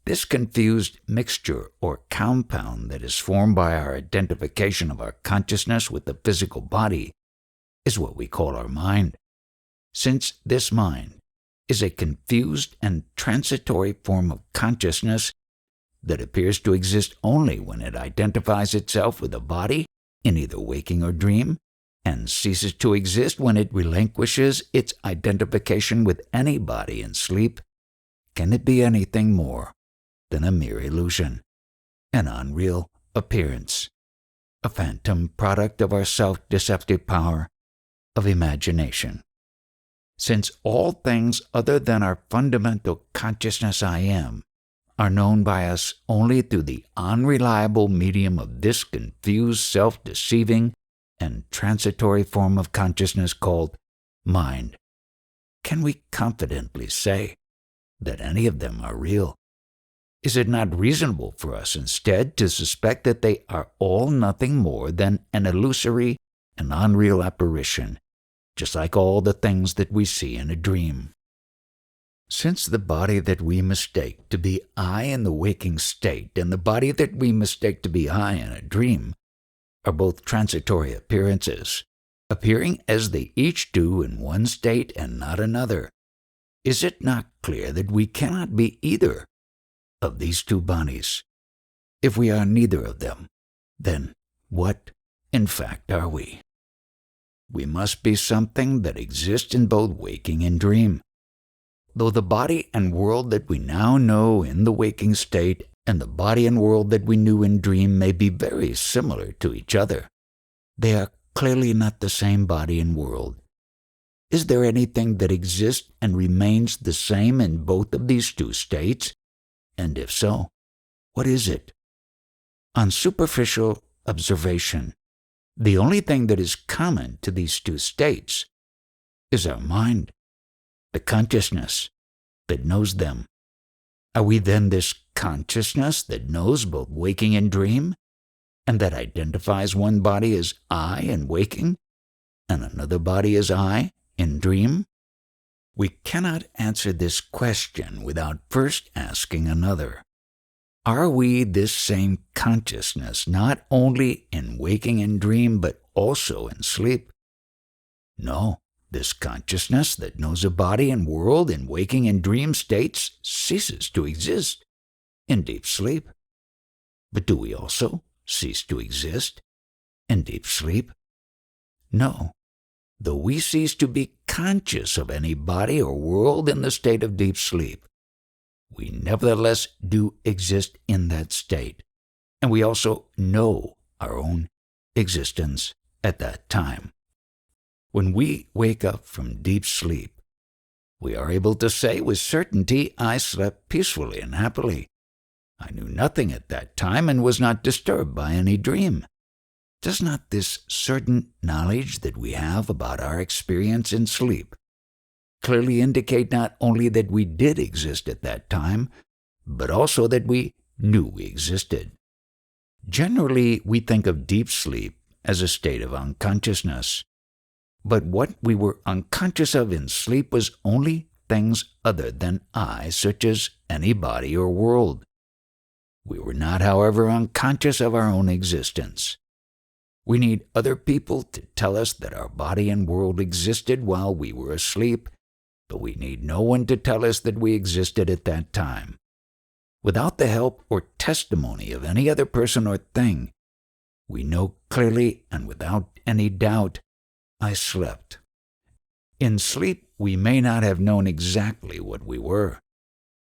This confused mixture or compound that is formed by our identification of our consciousness with the physical body is what we call our mind. Since this mind is a confused and transitory form of consciousness that appears to exist only when it identifies itself with a body in either waking or dream, and ceases to exist when it relinquishes its identification with any body in sleep, can it be anything more than a mere illusion, an unreal appearance, a phantom product of our self-deceptive power of imagination? Since all things other than our fundamental consciousness I am are known by us only through the unreliable medium of this confused, self-deceiving, and transitory form of consciousness called mind, can we confidently say that any of them are real? Is it not reasonable for us instead to suspect that they are all nothing more than an illusory and unreal apparition, just like all the things that we see in a dream? Since the body that we mistake to be I in the waking state and the body that we mistake to be I in a dream are both transitory appearances, appearing as they each do in one state and not another, is it not clear that we cannot be either of these two bodies? If we are neither of them, then what, in fact, are we? We must be something that exists in both waking and dream. Though the body and world that we now know in the waking state and the body and world that we knew in dream may be very similar to each other, they are clearly not the same body and world. Is there anything that exists and remains the same in both of these two states? And if so, what is it? On superficial observation, the only thing that is common to these two states is our mind, the consciousness that knows them. Are we then this consciousness that knows both waking and dream, and that identifies one body as I in waking, and another body as I in dream? We cannot answer this question without first asking another. Are we this same consciousness not only in waking and dream, but also in sleep? No, this consciousness that knows a body and world in waking and dream states ceases to exist in deep sleep. But do we also cease to exist in deep sleep? No. Though we cease to be conscious of any body or world in the state of deep sleep, we nevertheless do exist in that state, and we also know our own existence at that time. When we wake up from deep sleep, we are able to say with certainty, I slept peacefully and happily. I knew nothing at that time and was not disturbed by any dream. Does not this certain knowledge that we have about our experience in sleep clearly indicate not only that we did exist at that time, but also that we knew we existed? Generally, we think of deep sleep as a state of unconsciousness, but what we were unconscious of in sleep was only things other than I, such as any body or world. We were not, however, unconscious of our own existence. We need other people to tell us that our body and world existed while we were asleep, but we need no one to tell us that we existed at that time. Without the help or testimony of any other person or thing, we know clearly and without any doubt, I slept. In sleep, we may not have known exactly what we were,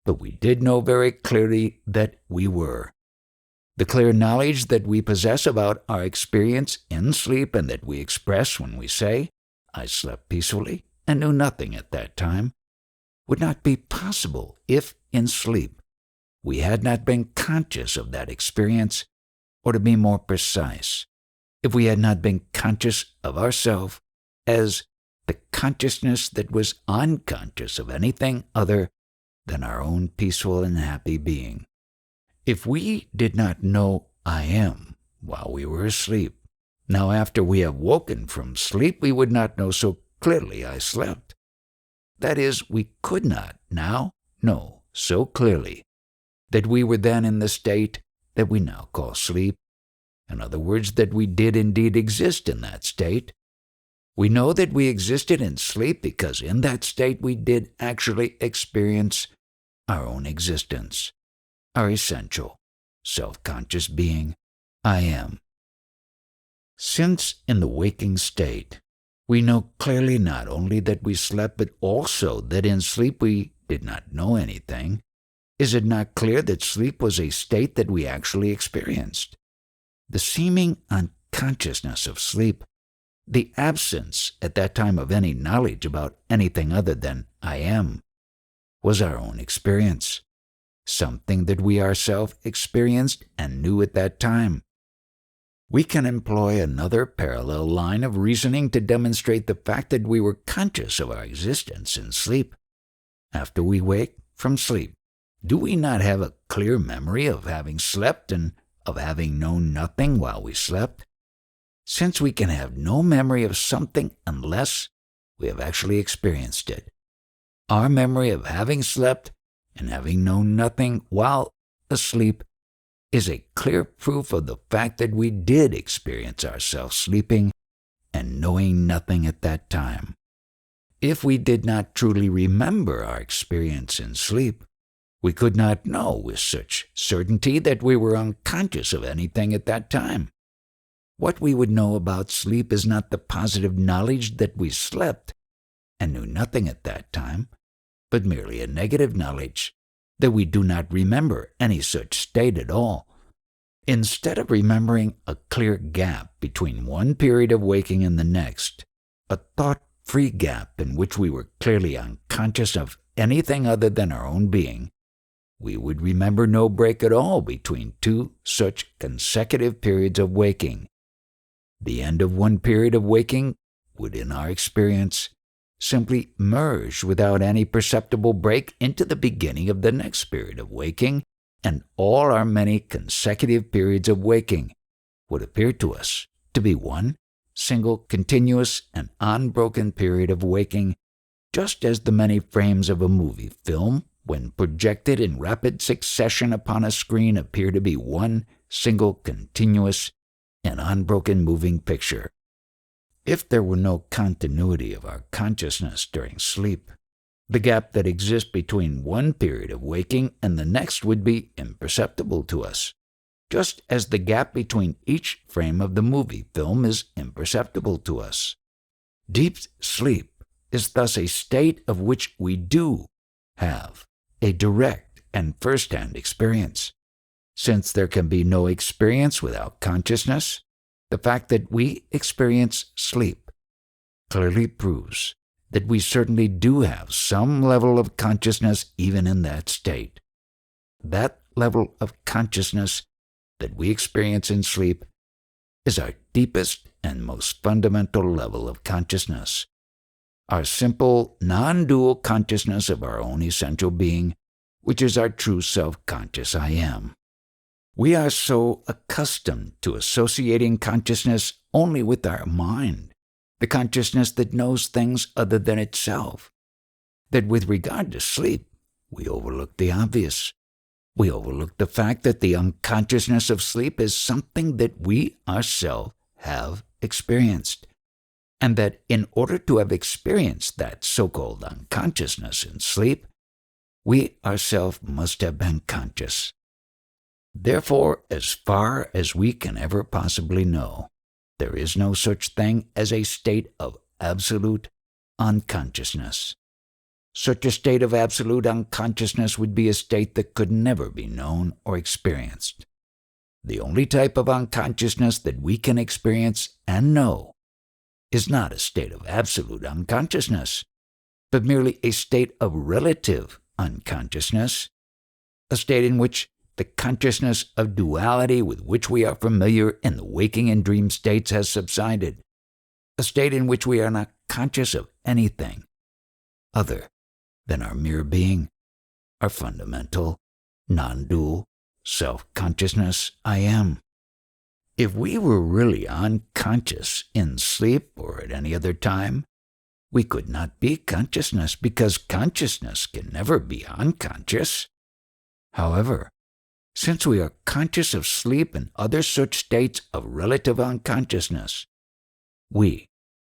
but we did know very clearly that we were. The clear knowledge that we possess about our experience in sleep and that we express when we say, I slept peacefully and knew nothing at that time, would not be possible if, in sleep, we had not been conscious of that experience, or to be more precise, if we had not been conscious of ourselves as the consciousness that was unconscious of anything other than our own peaceful and happy being. If we did not know I am while we were asleep, now after we have woken from sleep, we would not know so clearly I slept. That is, we could not now know so clearly that we were then in the state that we now call sleep. In other words, that we did indeed exist in that state. We know that we existed in sleep because in that state we did actually experience our own existence, our essential, self-conscious being, I am. Since in the waking state, we know clearly not only that we slept, but also that in sleep we did not know anything, is it not clear that sleep was a state that we actually experienced? The seeming unconsciousness of sleep, the absence at that time of any knowledge about anything other than I am, was our own experience, something that we ourselves experienced and knew at that time. We can employ another parallel line of reasoning to demonstrate the fact that we were conscious of our existence in sleep. After we wake from sleep, do we not have a clear memory of having slept and of having known nothing while we slept? Since we can have no memory of something unless we have actually experienced it, our memory of having slept and having known nothing while asleep is a clear proof of the fact that we did experience ourselves sleeping and knowing nothing at that time. If we did not truly remember our experience in sleep, we could not know with such certainty that we were unconscious of anything at that time. What we would know about sleep is not the positive knowledge that we slept and knew nothing at that time, but merely a negative knowledge that we do not remember any such state at all. Instead of remembering a clear gap between one period of waking and the next, a thought-free gap in which we were clearly unconscious of anything other than our own being, we would remember no break at all between two such consecutive periods of waking. The end of one period of waking would, in our experience, simply merge without any perceptible break into the beginning of the next period of waking, and all our many consecutive periods of waking would appear to us to be one single continuous and unbroken period of waking, just as the many frames of a movie film, when projected in rapid succession upon a screen, appear to be one single continuous and unbroken moving picture. If there were no continuity of our consciousness during sleep, the gap that exists between one period of waking and the next would be imperceptible to us, just as the gap between each frame of the movie film is imperceptible to us. Deep sleep is thus a state of which we do have a direct and first-hand experience. Since there can be no experience without consciousness, the fact that we experience sleep clearly proves that we certainly do have some level of consciousness even in that state. That level of consciousness that we experience in sleep is our deepest and most fundamental level of consciousness, our simple, non-dual consciousness of our own essential being, which is our true self-conscious I am. We are so accustomed to associating consciousness only with our mind, the consciousness that knows things other than itself, that with regard to sleep, we overlook the obvious. We overlook the fact that the unconsciousness of sleep is something that we ourselves have experienced, and that in order to have experienced that so-called unconsciousness in sleep, we ourselves must have been conscious. Therefore, as far as we can ever possibly know, there is no such thing as a state of absolute unconsciousness. Such a state of absolute unconsciousness would be a state that could never be known or experienced. The only type of unconsciousness that we can experience and know is not a state of absolute unconsciousness, but merely a state of relative unconsciousness, a state in which the consciousness of duality with which we are familiar in the waking and dream states has subsided, a state in which we are not conscious of anything other than our mere being, our fundamental, non-dual, self-consciousness I am. If we were really unconscious in sleep or at any other time, we could not be consciousness, because consciousness can never be unconscious. However, since we are conscious of sleep and other such states of relative unconsciousness, we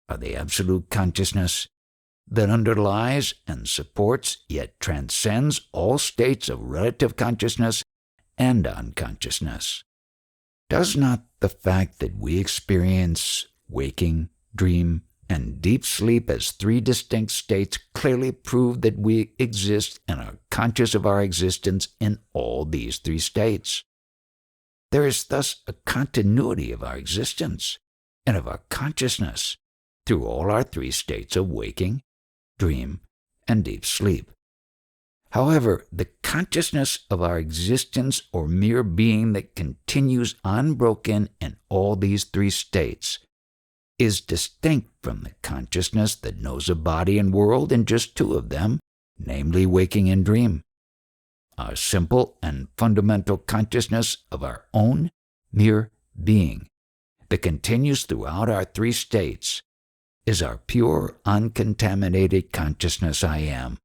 are the absolute consciousness that underlies and supports yet transcends all states of relative consciousness and unconsciousness. Does not the fact that we experience waking, dream, and deep sleep as three distinct states clearly prove that we exist and are conscious of our existence in all these three states? There is thus a continuity of our existence and of our consciousness through all our three states of waking, dream, and deep sleep. However, the consciousness of our existence or mere being that continues unbroken in all these three states is distinct from the consciousness that knows a body and world in just two of them, namely waking and dream. Our simple and fundamental consciousness of our own mere being that continues throughout our three states is our pure, uncontaminated consciousness I am,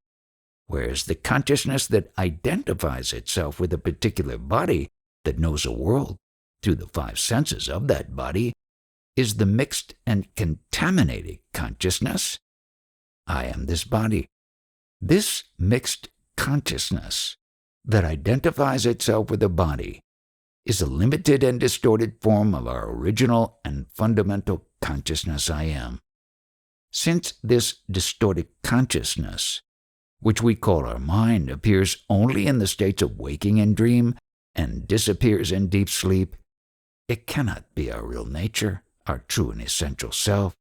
whereas the consciousness that identifies itself with a particular body that knows a world through the five senses of that body is the mixed and contaminated consciousness. I am this body. This mixed consciousness that identifies itself with a body is a limited and distorted form of our original and fundamental consciousness I am. Since this distorted consciousness, which we call our mind, appears only in the states of waking and dream and disappears in deep sleep, it cannot be our real nature, our true and essential self.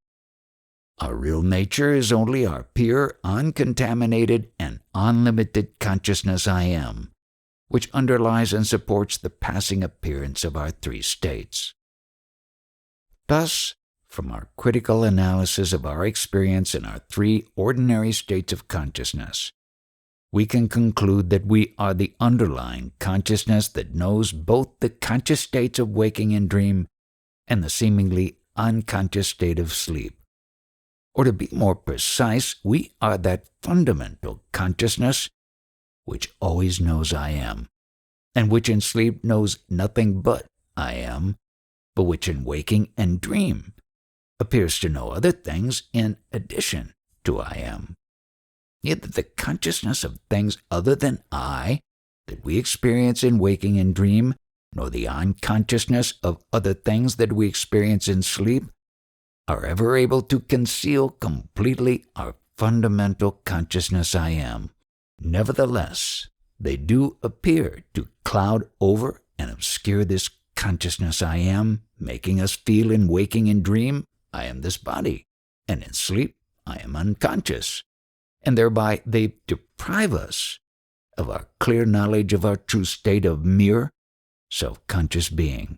Our real nature is only our pure, uncontaminated, and unlimited consciousness I am, which underlies and supports the passing appearance of our three states. Thus, from our critical analysis of our experience in our three ordinary states of consciousness, we can conclude that we are the underlying consciousness that knows both the conscious states of waking and dream and the seemingly unconscious state of sleep. Or to be more precise, we are that fundamental consciousness which always knows I am, and which in sleep knows nothing but I am, but which in waking and dream appears to know other things in addition to I am. Neither the consciousness of things other than I that we experience in waking and dream, nor the unconsciousness of other things that we experience in sleep, are ever able to conceal completely our fundamental consciousness I am. Nevertheless, they do appear to cloud over and obscure this consciousness I am, making us feel in waking and dream, I am this body, and in sleep, I am unconscious, and thereby they deprive us of our clear knowledge of our true state of mere, self-conscious being.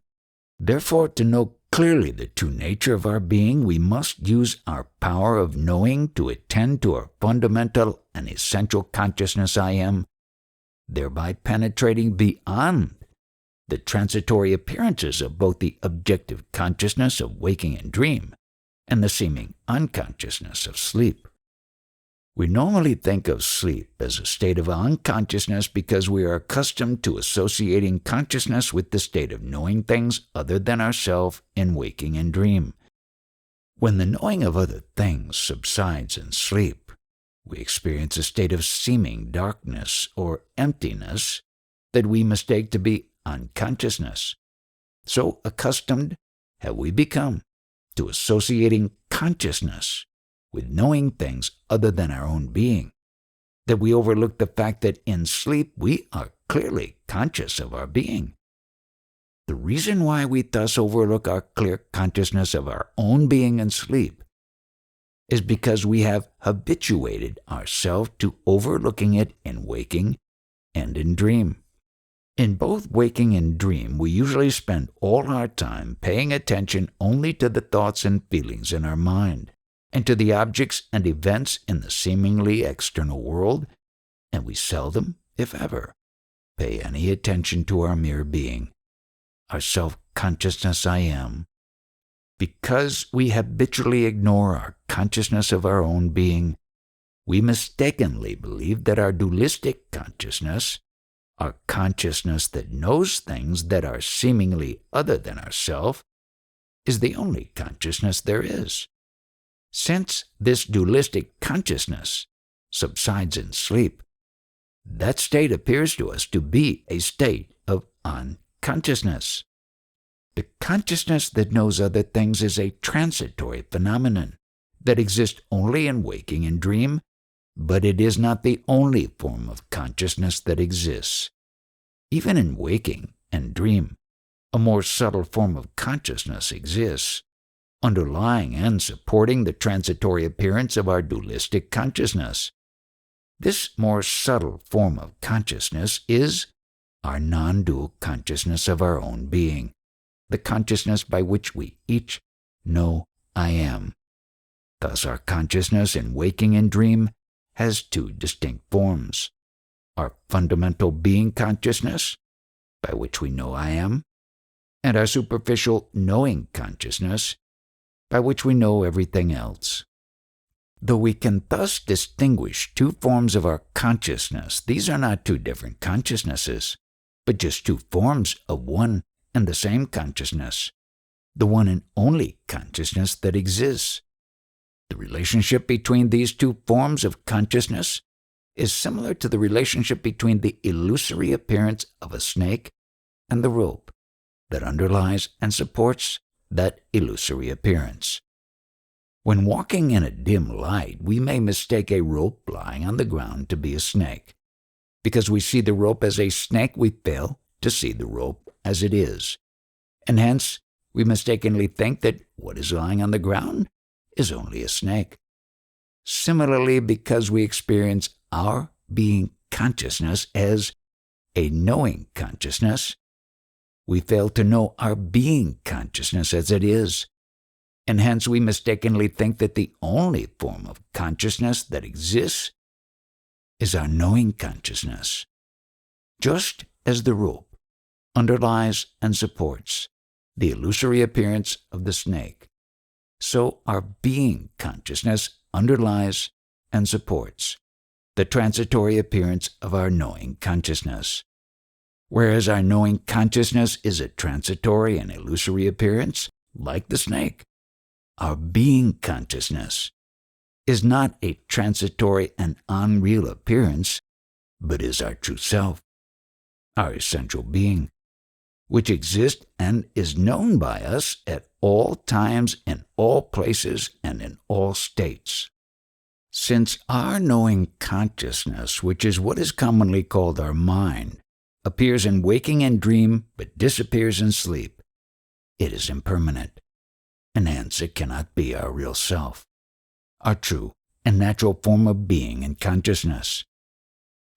Therefore, to know clearly the true nature of our being, we must use our power of knowing to attend to our fundamental and essential consciousness I am, thereby penetrating beyond the transitory appearances of both the objective consciousness of waking and dream and the seeming unconsciousness of sleep. We normally think of sleep as a state of unconsciousness because we are accustomed to associating consciousness with the state of knowing things other than ourselves in waking and dream. When the knowing of other things subsides in sleep, we experience a state of seeming darkness or emptiness that we mistake to be unconsciousness. So accustomed have we become to associating consciousness with knowing things other than our own being, that we overlook the fact that in sleep we are clearly conscious of our being. The reason why we thus overlook our clear consciousness of our own being in sleep is because we have habituated ourselves to overlooking it in waking and in dream. In both waking and dream, we usually spend all our time paying attention only to the thoughts and feelings in our mind, and to the objects and events in the seemingly external world, and we seldom, if ever, pay any attention to our mere being, our self-consciousness I am. Because we habitually ignore our consciousness of our own being, we mistakenly believe that our dualistic consciousness, our consciousness that knows things that are seemingly other than ourself, is the only consciousness there is. Since this dualistic consciousness subsides in sleep, that state appears to us to be a state of unconsciousness. The consciousness that knows other things is a transitory phenomenon that exists only in waking and dream, but it is not the only form of consciousness that exists. Even in waking and dream, a more subtle form of consciousness exists, underlying and supporting the transitory appearance of our dualistic consciousness. This more subtle form of consciousness is our non-dual consciousness of our own being, the consciousness by which we each know I am. Thus our consciousness in waking and dream has two distinct forms: our fundamental being consciousness, by which we know I am, and our superficial knowing consciousness, by which we know everything else. Though we can thus distinguish two forms of our consciousness, these are not two different consciousnesses, but just two forms of one and the same consciousness, the one and only consciousness that exists. The relationship between these two forms of consciousness is similar to the relationship between the illusory appearance of a snake and the rope that underlies and supports that illusory appearance. When walking in a dim light, we may mistake a rope lying on the ground to be a snake. Because we see the rope as a snake, we fail to see the rope as it is, and hence we mistakenly think that what is lying on the ground is only a snake. Similarly, because we experience our being consciousness as a knowing consciousness, we fail to know our being consciousness as it is, and hence we mistakenly think that the only form of consciousness that exists is our knowing consciousness. Just as the rope underlies and supports the illusory appearance of the snake, so our being consciousness underlies and supports the transitory appearance of our knowing consciousness. Whereas our knowing consciousness is a transitory and illusory appearance, like the snake, our being consciousness is not a transitory and unreal appearance, but is our true self, our essential being, which exists and is known by us at all times, in all places, and in all states. Since our knowing consciousness, which is what is commonly called our mind, appears in waking and dream but disappears in sleep, it is impermanent, and hence it cannot be our real self, our true and natural form of being and consciousness.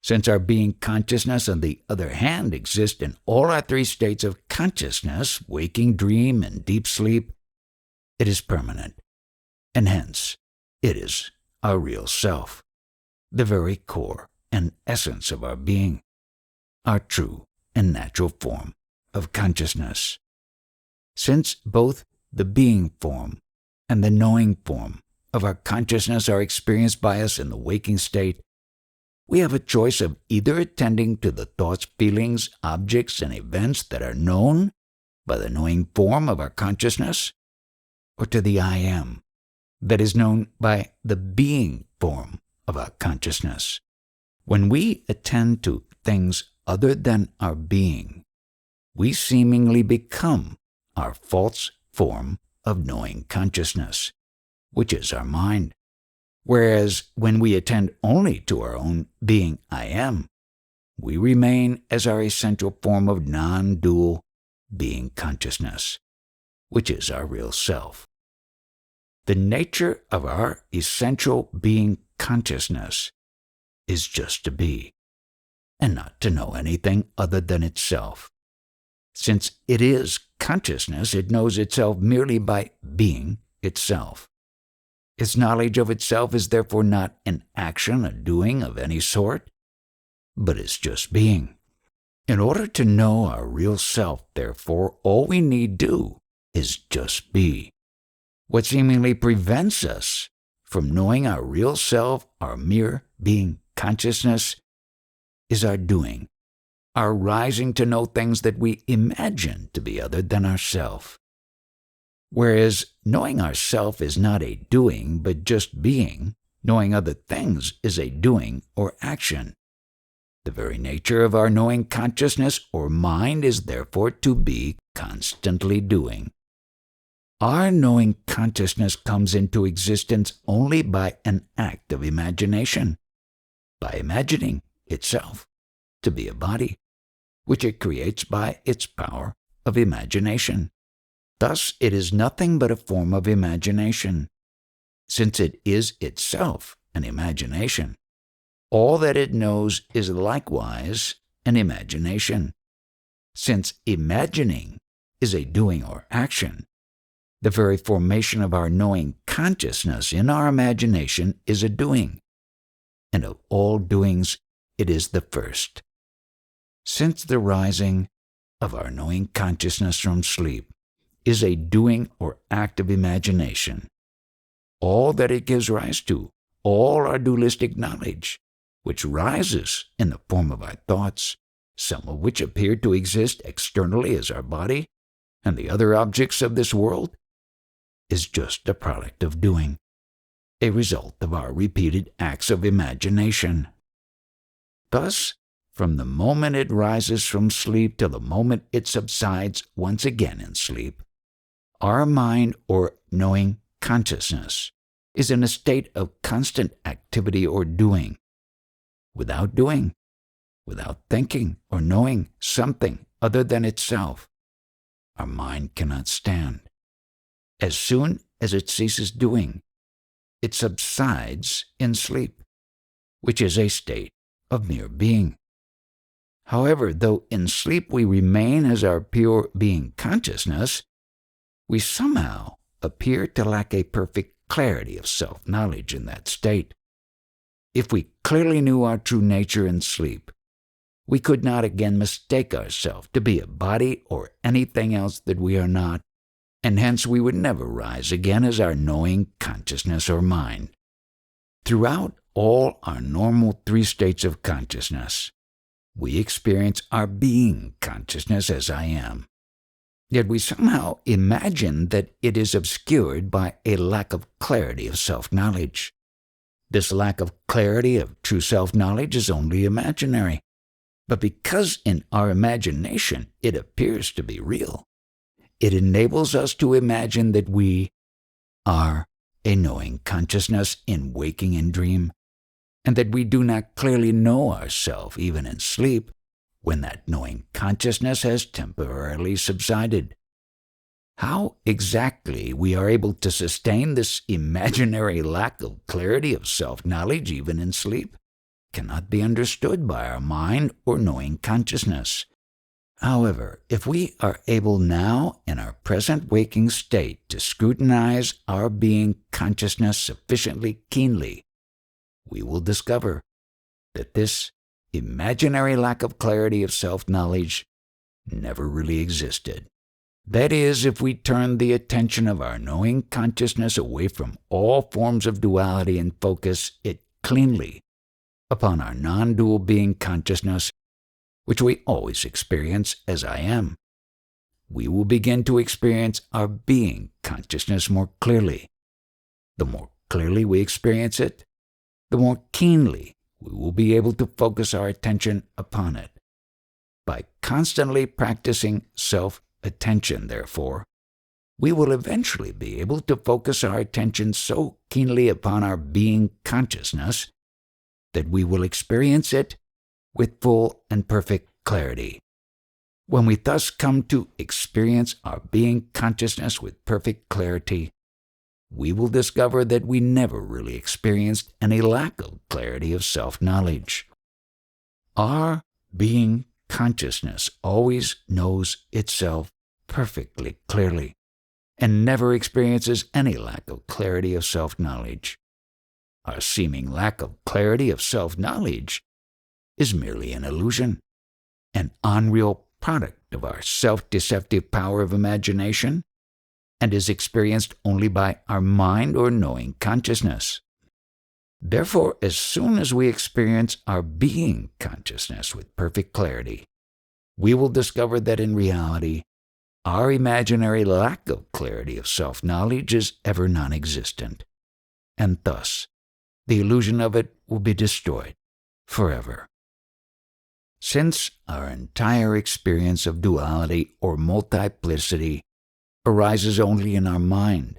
Since our being consciousness, on the other hand, exists in all our three states of consciousness, waking, dream, and deep sleep, it is permanent, and hence it is our real self, the very core and essence of our being, our true and natural form of consciousness. Since both the being form and the knowing form of our consciousness are experienced by us in the waking state, we have a choice of either attending to the thoughts, feelings, objects, and events that are known by the knowing form of our consciousness, or to the I am that is known by the being form of our consciousness. When we attend to things other than our being, we seemingly become our false form of knowing consciousness, which is our mind. Whereas when we attend only to our own being I am, we remain as our essential form of non-dual being consciousness, which is our real self. The nature of our essential being consciousness is just to be, and not to know anything other than itself. Since it is consciousness, it knows itself merely by being itself. Its knowledge of itself is therefore not an action, a doing of any sort, but is just being. In order to know our real self, therefore, all we need do is just be. What seemingly prevents us from knowing our real self, our mere being consciousness, is our doing, our rising to know things that we imagine to be other than ourself. Whereas knowing ourself is not a doing, but just being, knowing other things is a doing or action. The very nature of our knowing consciousness or mind is therefore to be constantly doing. Our knowing consciousness comes into existence only by an act of imagination, by imagining itself to be a body, which it creates by its power of imagination. Thus it is nothing but a form of imagination. Since it is itself an imagination, all that it knows is likewise an imagination. Since imagining is a doing or action, the very formation of our knowing consciousness in our imagination is a doing, and of all doings it is the first. Since the rising of our knowing consciousness from sleep is a doing or act of imagination, all that it gives rise to, all our dualistic knowledge, which rises in the form of our thoughts, some of which appear to exist externally as our body, and the other objects of this world, is just a product of doing, a result of our repeated acts of imagination. Thus, from the moment it rises from sleep till the moment it subsides once again in sleep, our mind or knowing consciousness is in a state of constant activity or doing. Without doing, without thinking or knowing something other than itself, our mind cannot stand. As soon as it ceases doing, it subsides in sleep, which is a state of mere being. However, though in sleep we remain as our pure being consciousness, we somehow appear to lack a perfect clarity of self-knowledge in that state. If we clearly knew our true nature in sleep, we could not again mistake ourselves to be a body or anything else that we are not, and hence we would never rise again as our knowing consciousness or mind. Throughout all our normal three states of consciousness, we experience our being consciousness as I am. Yet we somehow imagine that it is obscured by a lack of clarity of self-knowledge. This lack of clarity of true self-knowledge is only imaginary, but because in our imagination it appears to be real, it enables us to imagine that we are a knowing consciousness in waking and dream, and that we do not clearly know ourselves even in sleep, when that knowing consciousness has temporarily subsided. How exactly we are able to sustain this imaginary lack of clarity of self-knowledge even in sleep cannot be understood by our mind or knowing consciousness. However, if we are able now in our present waking state to scrutinize our being consciousness sufficiently keenly, we will discover that this imaginary lack of clarity of self-knowledge never really existed. That is, if we turn the attention of our knowing consciousness away from all forms of duality and focus it cleanly upon our non-dual being consciousness, which we always experience as I am, we will begin to experience our being consciousness more clearly. The more clearly we experience it, the more keenly we will be able to focus our attention upon it. By constantly practicing self-attention, therefore, we will eventually be able to focus our attention so keenly upon our being consciousness that we will experience it with full and perfect clarity. When we thus come to experience our being consciousness with perfect clarity, we will discover that we never really experienced any lack of clarity of self-knowledge. Our being consciousness always knows itself perfectly clearly and never experiences any lack of clarity of self-knowledge. Our seeming lack of clarity of self-knowledge is merely an illusion, an unreal product of our self-deceptive power of imagination, and is experienced only by our mind or knowing consciousness. Therefore, as soon as we experience our being consciousness with perfect clarity, we will discover that in reality, our imaginary lack of clarity of self-knowledge is ever non-existent, and thus the illusion of it will be destroyed forever. Since our entire experience of duality or multiplicity arises only in our mind,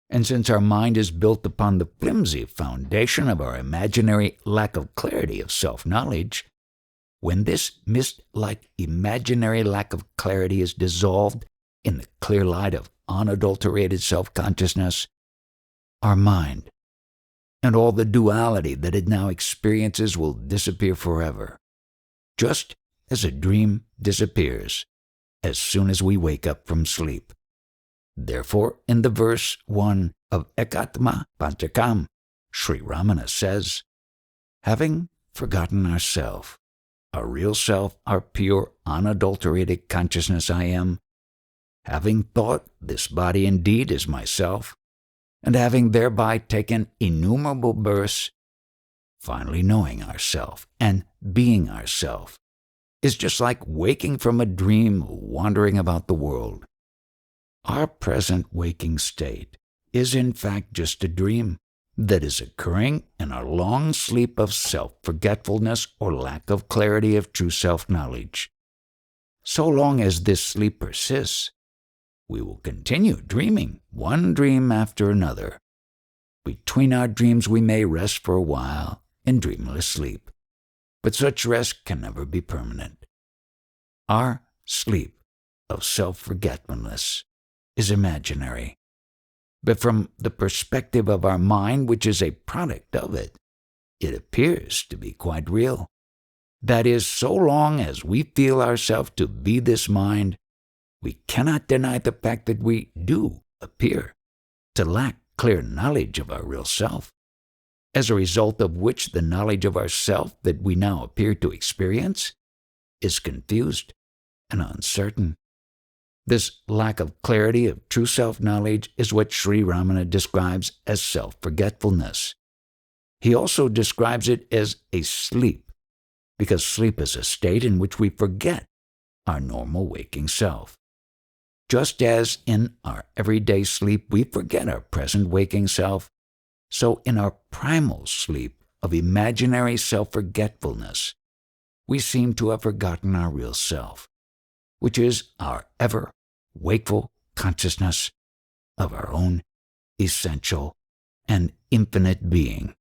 and since our mind is built upon the flimsy foundation of our imaginary lack of clarity of self-knowledge, when this mist-like imaginary lack of clarity is dissolved in the clear light of unadulterated self-consciousness, our mind and all the duality that it now experiences will disappear forever, just as a dream disappears as soon as we wake up from sleep. Therefore, in the verse 1 of Ekatma Panchakam, Sri Ramana says, having forgotten ourself, our real self, our pure, unadulterated consciousness I am, having thought this body indeed is myself, and having thereby taken innumerable births, finally knowing ourself and being ourself is just like waking from a dream, wandering about the world. Our present waking state is in fact just a dream that is occurring in our long sleep of self-forgetfulness or lack of clarity of true self-knowledge. So long as this sleep persists, we will continue dreaming one dream after another. Between our dreams we may rest for a while in dreamless sleep, but such rest can never be permanent. Our sleep of self-forgetfulness is imaginary, but from the perspective of our mind, which is a product of it, it appears to be quite real. That is, so long as we feel ourselves to be this mind, we cannot deny the fact that we do appear to lack clear knowledge of our real self, as a result of which the knowledge of ourself that we now appear to experience is confused and uncertain. This lack of clarity of true self-knowledge is what Sri Ramana describes as self-forgetfulness. He also describes it as a sleep, because sleep is a state in which we forget our normal waking self. Just as in our everyday sleep we forget our present waking self, so in our primal sleep of imaginary self-forgetfulness, we seem to have forgotten our real self, which is our ever wakeful consciousness of our own essential and infinite being.